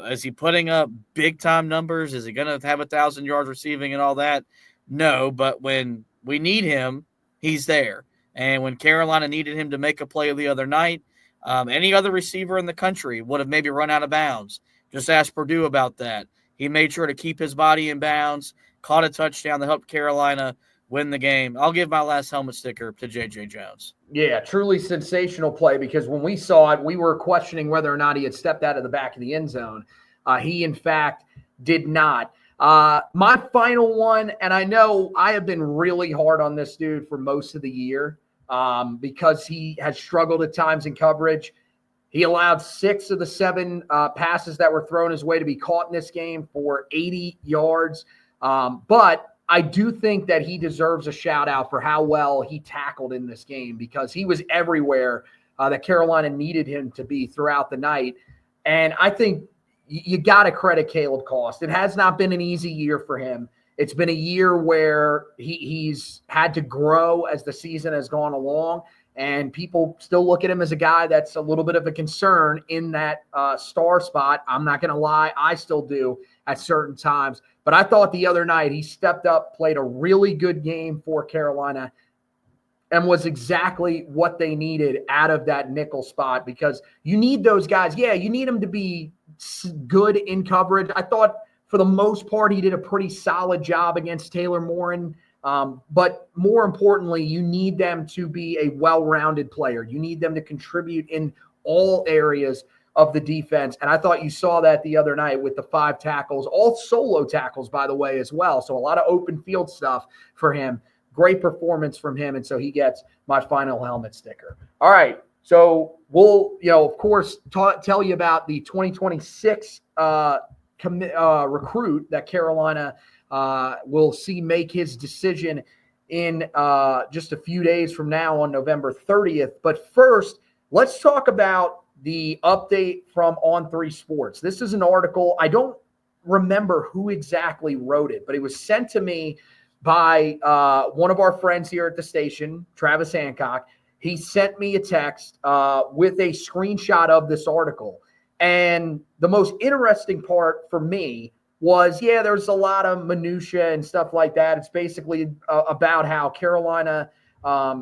is he putting up big-time numbers? Is he going to have 1,000 yards receiving and all that? No, but when we need him, he's there. And when Carolina needed him to make a play the other night, any other receiver in the country would have maybe run out of bounds. Just ask Purdue about that. He made sure to keep his body in bounds, caught a touchdown that helped Carolina win the game. I'll give my last helmet sticker to J.J. Jones. Yeah, truly sensational play because when we saw it, we were questioning whether or not he had stepped out of the back of the end zone. He, in fact, did not. My final one, and I know I have been really hard on this dude for most of the year, because he has struggled at times in coverage. He allowed 6 of the 7 passes that were thrown his way to be caught in this game for 80 yards. But I do think that he deserves a shout out for how well he tackled in this game because he was everywhere that Carolina needed him to be throughout the night. And I think you got to credit Caleb Cost. It has not been an easy year for him. It's been a year where he's had to grow as the season has gone along. and people still look at him as a guy that's a little bit of a concern in that star spot. I'm not going to lie. I still do at certain times. But I thought the other night he stepped up, played a really good game for Carolina, and was exactly what they needed out of that nickel spot, because you need those guys. Yeah, you need them to be good in coverage. I thought for the most part he did a pretty solid job against Taylor Morin. But more importantly, you need them to be a well-rounded player. You need them to contribute in all areas of the defense. And I thought you saw that the other night with the 5 tackles, all solo tackles, by the way, as well. So a lot of open field stuff for him. Great performance from him. And so he gets my final helmet sticker. All right. So we'll, of course, tell you about the 2026 recruit that Carolina will see make his decision in just a few days from now on November 30th. But first, let's talk about the update from On3 Sports. This is an article. I don't remember who exactly wrote it, but it was sent to me by one of our friends here at the station, Travis Hancock. He sent me a text with a screenshot of this article. And the most interesting part for me was, there's a lot of minutia and stuff like that. It's basically about how Carolina, a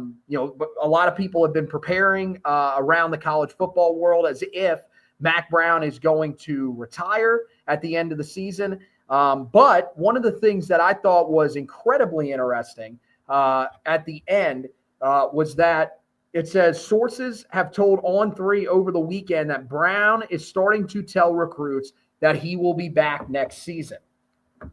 lot of people have been preparing around the college football world as if Mack Brown is going to retire at the end of the season. But one of the things that I thought was incredibly interesting at the end was that it says sources have told On3 over the weekend that Brown is starting to tell recruits that he will be back next season.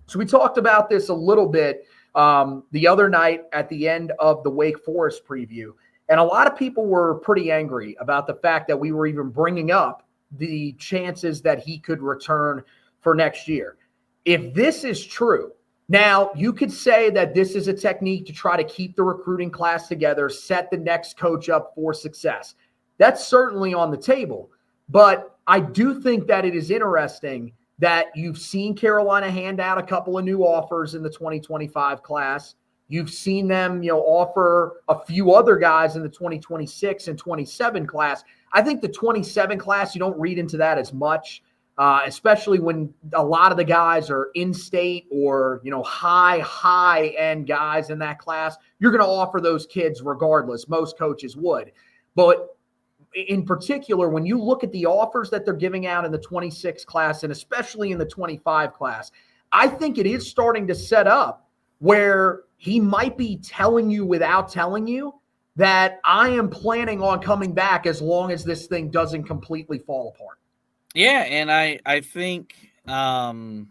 So we talked about this a little bit the other night at the end of the Wake Forest preview. And a lot of people were pretty angry about the fact that we were even bringing up the chances that he could return for next year. If this is true, now you could say that this is a technique to try to keep the recruiting class together, set the next coach up for success. That's certainly on the table. But I do think that it is interesting that you've seen Carolina hand out a couple of new offers in the 2025 class. You've seen them, offer a few other guys in the 2026 and 27 class. I think the 27 class, you don't read into that as much, especially when a lot of the guys are in-state or, high-end guys in that class. You're going to offer those kids regardless. Most coaches would. But in particular, when you look at the offers that they're giving out in the 26 class and especially in the 25 class, I think it is starting to set up where he might be telling you without telling you that I am planning on coming back as long as this thing doesn't completely fall apart. Yeah, and I think Carolina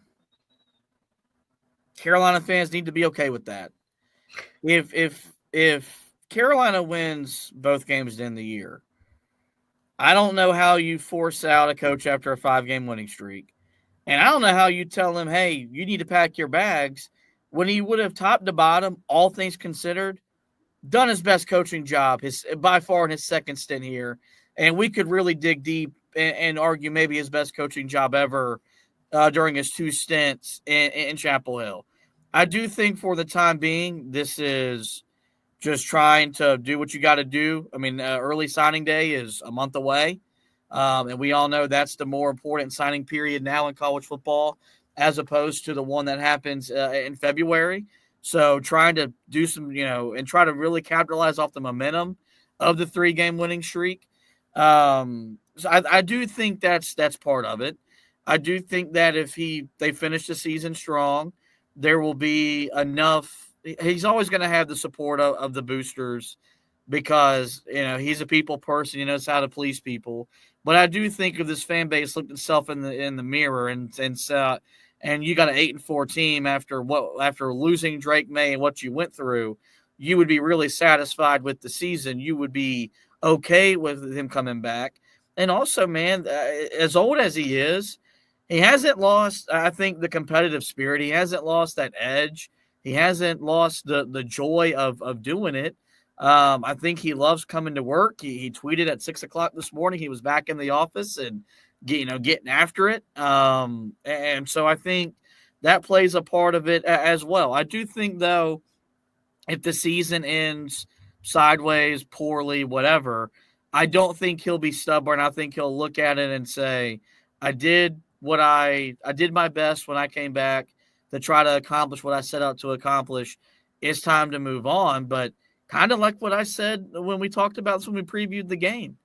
fans need to be okay with that. If Carolina wins both games to end the year, I don't know how you force out a coach after a 5-game winning streak. And I don't know how you tell him, hey, you need to pack your bags, when he would have top to bottom, all things considered, done his best coaching job by far in his second stint here. And we could really dig deep and argue maybe his best coaching job ever during his 2 stints in Chapel Hill. I do think for the time being, this is just trying to do what you got to do. I mean, early signing day is a month away. And we all know that's the more important signing period now in college football, as opposed to the one that happens in February. So trying to do some, and try to really capitalize off the momentum of the 3-game winning streak. So I do think that's part of it. I do think that if they finish the season strong, there will be enough. He's always going to have the support of the boosters because, he's a people person. He knows how to please people. But I do think if this fan base looked itself in the mirror and you got an 8-4 team after losing Drake May and what you went through, you would be really satisfied with the season. You would be okay with him coming back. And also, man, as old as he is, he hasn't lost, I think, the competitive spirit. He hasn't lost that edge. He hasn't lost the joy of doing it. I think he loves coming to work. He tweeted at 6:00 this morning. He was back in the office and getting after it. And so I think that plays a part of it as well. I do think, though, if the season ends sideways, poorly, whatever, I don't think he'll be stubborn. I think he'll look at it and say, I did my best when I came back to try to accomplish what I set out to accomplish. It's time to move on. But kind of like what I said when we talked about this, when we previewed the game,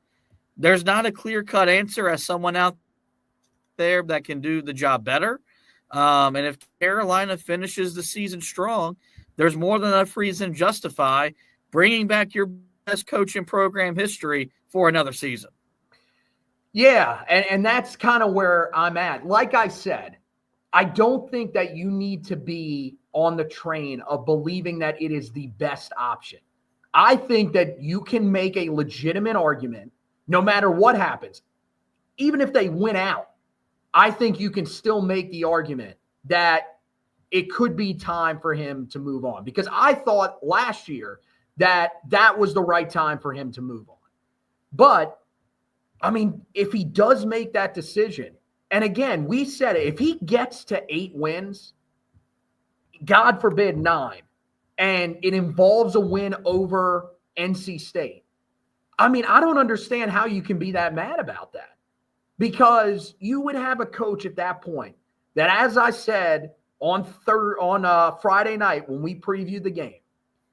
there's not a clear-cut answer as someone out there that can do the job better. And if Carolina finishes the season strong, there's more than enough reason to justify bringing back your best coach in program history for another season. Yeah, and that's kind of where I'm at. Like I said, I don't think that you need to be on the train of believing that it is the best option. I think that you can make a legitimate argument no matter what happens. Even if they win out, I think you can still make the argument that it could be time for him to move on, because I thought last year that was the right time for him to move on. But I mean, if he does make that decision, and again, we said it, if he gets to 8 wins, God forbid 9, and it involves a win over NC State, I mean, I don't understand how you can be that mad about that, because you would have a coach at that point that, as I said on Friday night when we previewed the game,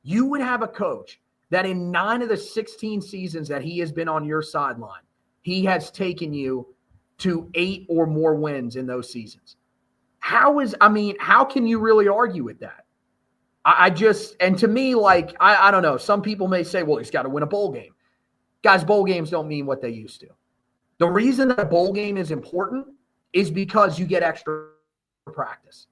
you would have a coach that in 9 of the 16 seasons that he has been on your sideline, he has taken you to 8 or more wins in those seasons. How can you really argue with that? And to me, like, I don't know. Some people may say, well, he's got to win a bowl game. Guys, bowl games don't mean what they used to. The reason that a bowl game is important is because you get extra practice.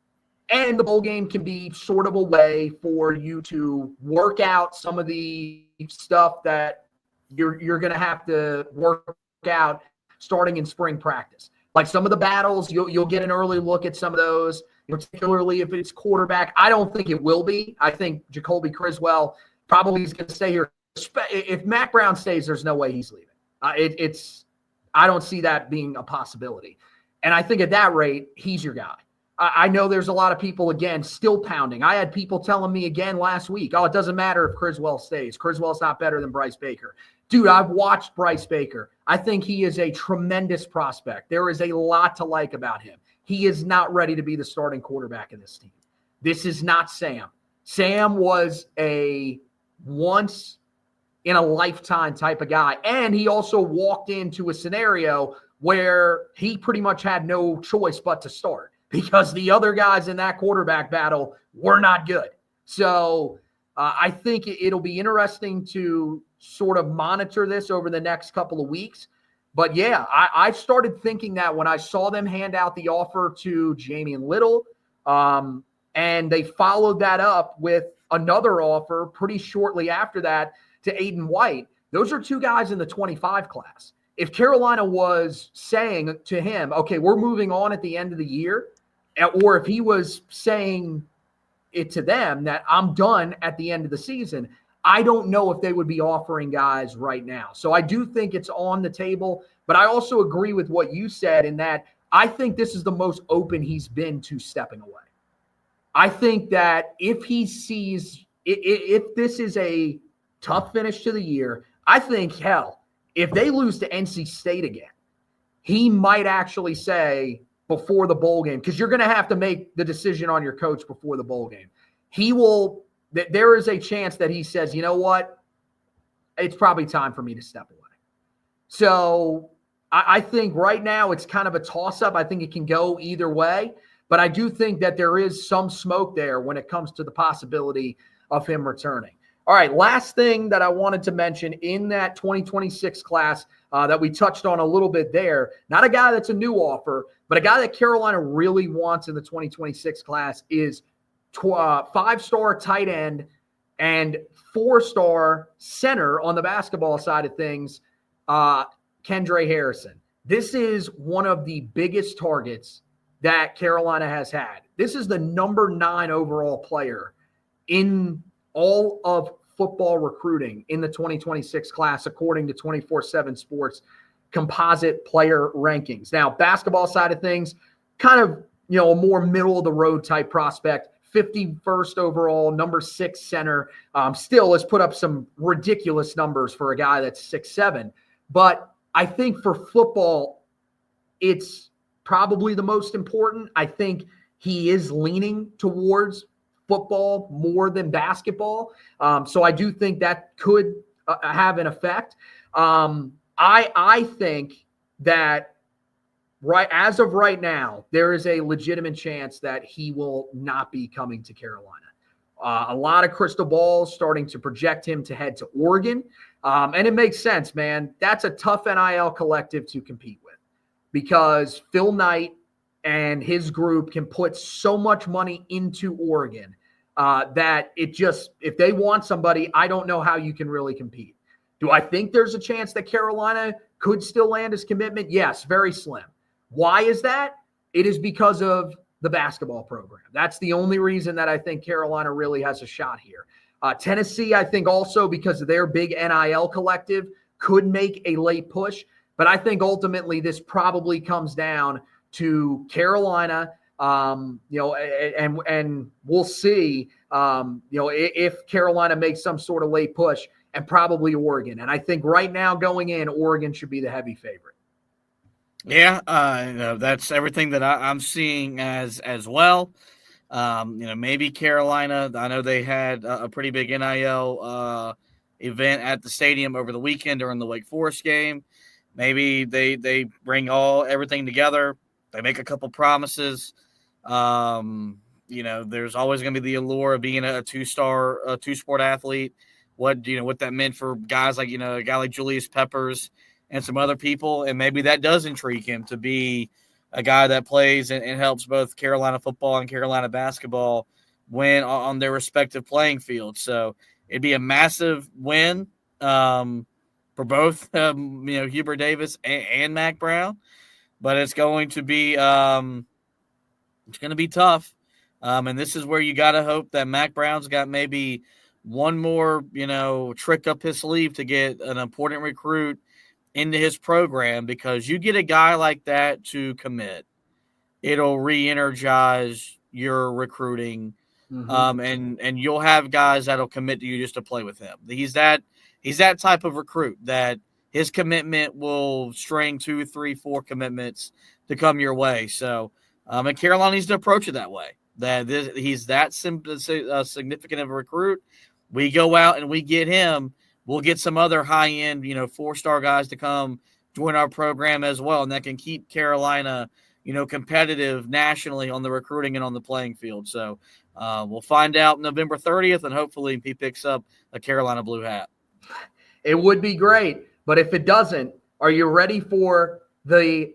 And the bowl game can be sort of a way for you to work out some of the stuff that you're going to have to work out starting in spring practice. Like some of the battles, you'll get an early look at some of those, particularly if it's quarterback. I don't think it will be. I think Jacoby Criswell probably is going to stay here. If Mack Brown stays, there's no way he's leaving. I don't see that being a possibility. And I think at that rate, he's your guy. I know there's a lot of people, again, still pounding. I had people telling me again last week, it doesn't matter if Criswell stays. Criswell's not better than Bryce Baker. Dude, I've watched Bryce Baker. I think he is a tremendous prospect. There is a lot to like about him. He is not ready to be the starting quarterback of this team. This is not Sam. Sam was a once-in-a-lifetime type of guy. And he also walked into a scenario where he pretty much had no choice but to start, because the other guys in that quarterback battle were not good. So I think it'll be interesting to sort of monitor this over the next couple of weeks. But, yeah, I started thinking that when I saw them hand out the offer to Jamian Little, and they followed that up with another offer pretty shortly after that to Aiden White. Those are 2 guys in the 25 class. If Carolina was saying to him, okay, we're moving on at the end of the year, or if he was saying it to them that I'm done at the end of the season, I don't know if they would be offering guys right now. So I do think it's on the table, but I also agree with what you said in that I think this is the most open he's been to stepping away. I think that if he sees if this is a tough finish to the year, I think, hell, if they lose to NC State again, he might actually say before the bowl game, because you're going to have to make the decision on your coach before the bowl game. There is a chance that he says, you know what, it's probably time for me to step away. So I think right now it's kind of a toss-up. I think it can go either way, but I do think that there is some smoke there when it comes to the possibility of him returning. All right, last thing that I wanted to mention in that 2026 class that we touched on a little bit there, not a guy that's a new offer, but a guy that Carolina really wants in the 2026 class is 5-star tight end and 4-star center on the basketball side of things, Kendre Harrison. This is one of the biggest targets that Carolina has had. This is the number 9 overall player in all of football recruiting in the 2026 class, according to 24/7 Sports composite player rankings. Now, basketball side of things, kind of, a more middle of the road type prospect, 51st overall, number 6 center. Still has put up some ridiculous numbers for a guy that's 6'7". But I think for football, it's probably the most important. I think he is leaning towards football more than basketball. So I do think that could have an effect. I think that as of right now, there is a legitimate chance that he will not be coming to Carolina. A lot of crystal balls starting to project him to head to Oregon. And it makes sense, man. That's a tough NIL collective to compete with because Phil Knight and his group can put so much money into Oregon that if they want somebody, I don't know how you can really compete. Do I think there's a chance that Carolina could still land his commitment? Yes, very slim. Why is that? It is because of the basketball program. That's the only reason that I think Carolina really has a shot here. Tennessee, I think also because of their big NIL collective, could make a late push. But I think ultimately this probably comes down to Carolina, and we'll see, if Carolina makes some sort of late push, and probably Oregon. And I think right now going in, Oregon should be the heavy favorite. Yeah, that's everything that I'm seeing as well. Maybe Carolina. I know they had a pretty big NIL event at the stadium over the weekend during the Wake Forest game. Maybe they bring everything together. They make a couple promises. There's always going to be the allure of being a two-sport athlete. What that meant for guys like, a guy like Julius Peppers and some other people. And maybe that does intrigue him to be a guy that plays and helps both Carolina football and Carolina basketball win on their respective playing fields. So it'd be a massive win for both, Hubert Davis and Mack Brown. But it's going to be tough. And this is where you got to hope that Mack Brown's got maybe one more, trick up his sleeve to get an important recruit into his program, because you get a guy like that to commit, it'll re-energize your recruiting. And you'll have guys that'll commit to you just to play with him. He's that type of recruit that his commitment will string 2, 3, 4 commitments to come your way. So, and Carolina needs to approach it that way. He's that significant of a recruit. We go out and we get him. We'll get some other high-end, 4-star guys to come join our program as well, and that can keep Carolina, competitive nationally on the recruiting and on the playing field. So we'll find out November 30th, and hopefully he picks up a Carolina blue hat. It would be great, but if it doesn't, are you ready for the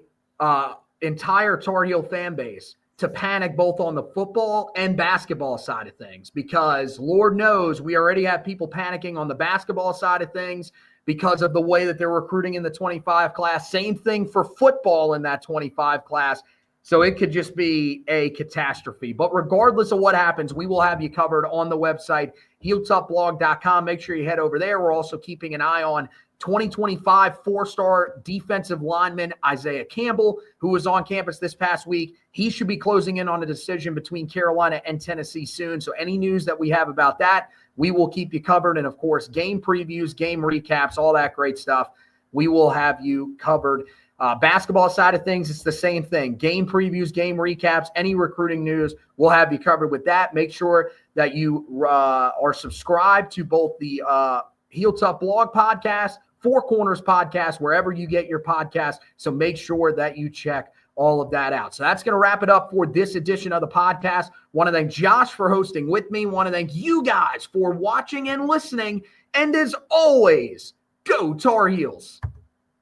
entire Tar Heel fan base to panic both on the football and basketball side of things? Because Lord knows we already have people panicking on the basketball side of things because of the way that they're recruiting in the 25 class. Same thing for football in that 25 class. So it could just be a catastrophe. But regardless of what happens, we will have you covered on the website, HeelToughBlog.com. Make sure you head over there. We're also keeping an eye on 2025 4-star defensive lineman Isaiah Campbell, who was on campus this past week. He should be closing in on a decision between Carolina and Tennessee soon. So any news that we have about that, we will keep you covered. And, of course, game previews, game recaps, all that great stuff, we will have you covered. Basketball side of things, it's the same thing. Game previews, game recaps, any recruiting news, we'll have you covered with that. Make sure that you are subscribed to both the Heel Tough Blog podcast, Four Corners podcast, wherever you get your podcast. So make sure that you check all of that out. So that's going to wrap it up for this edition of the podcast. Want to thank Josh for hosting with me. Want to thank you guys for watching and listening. And as always, go Tar Heels.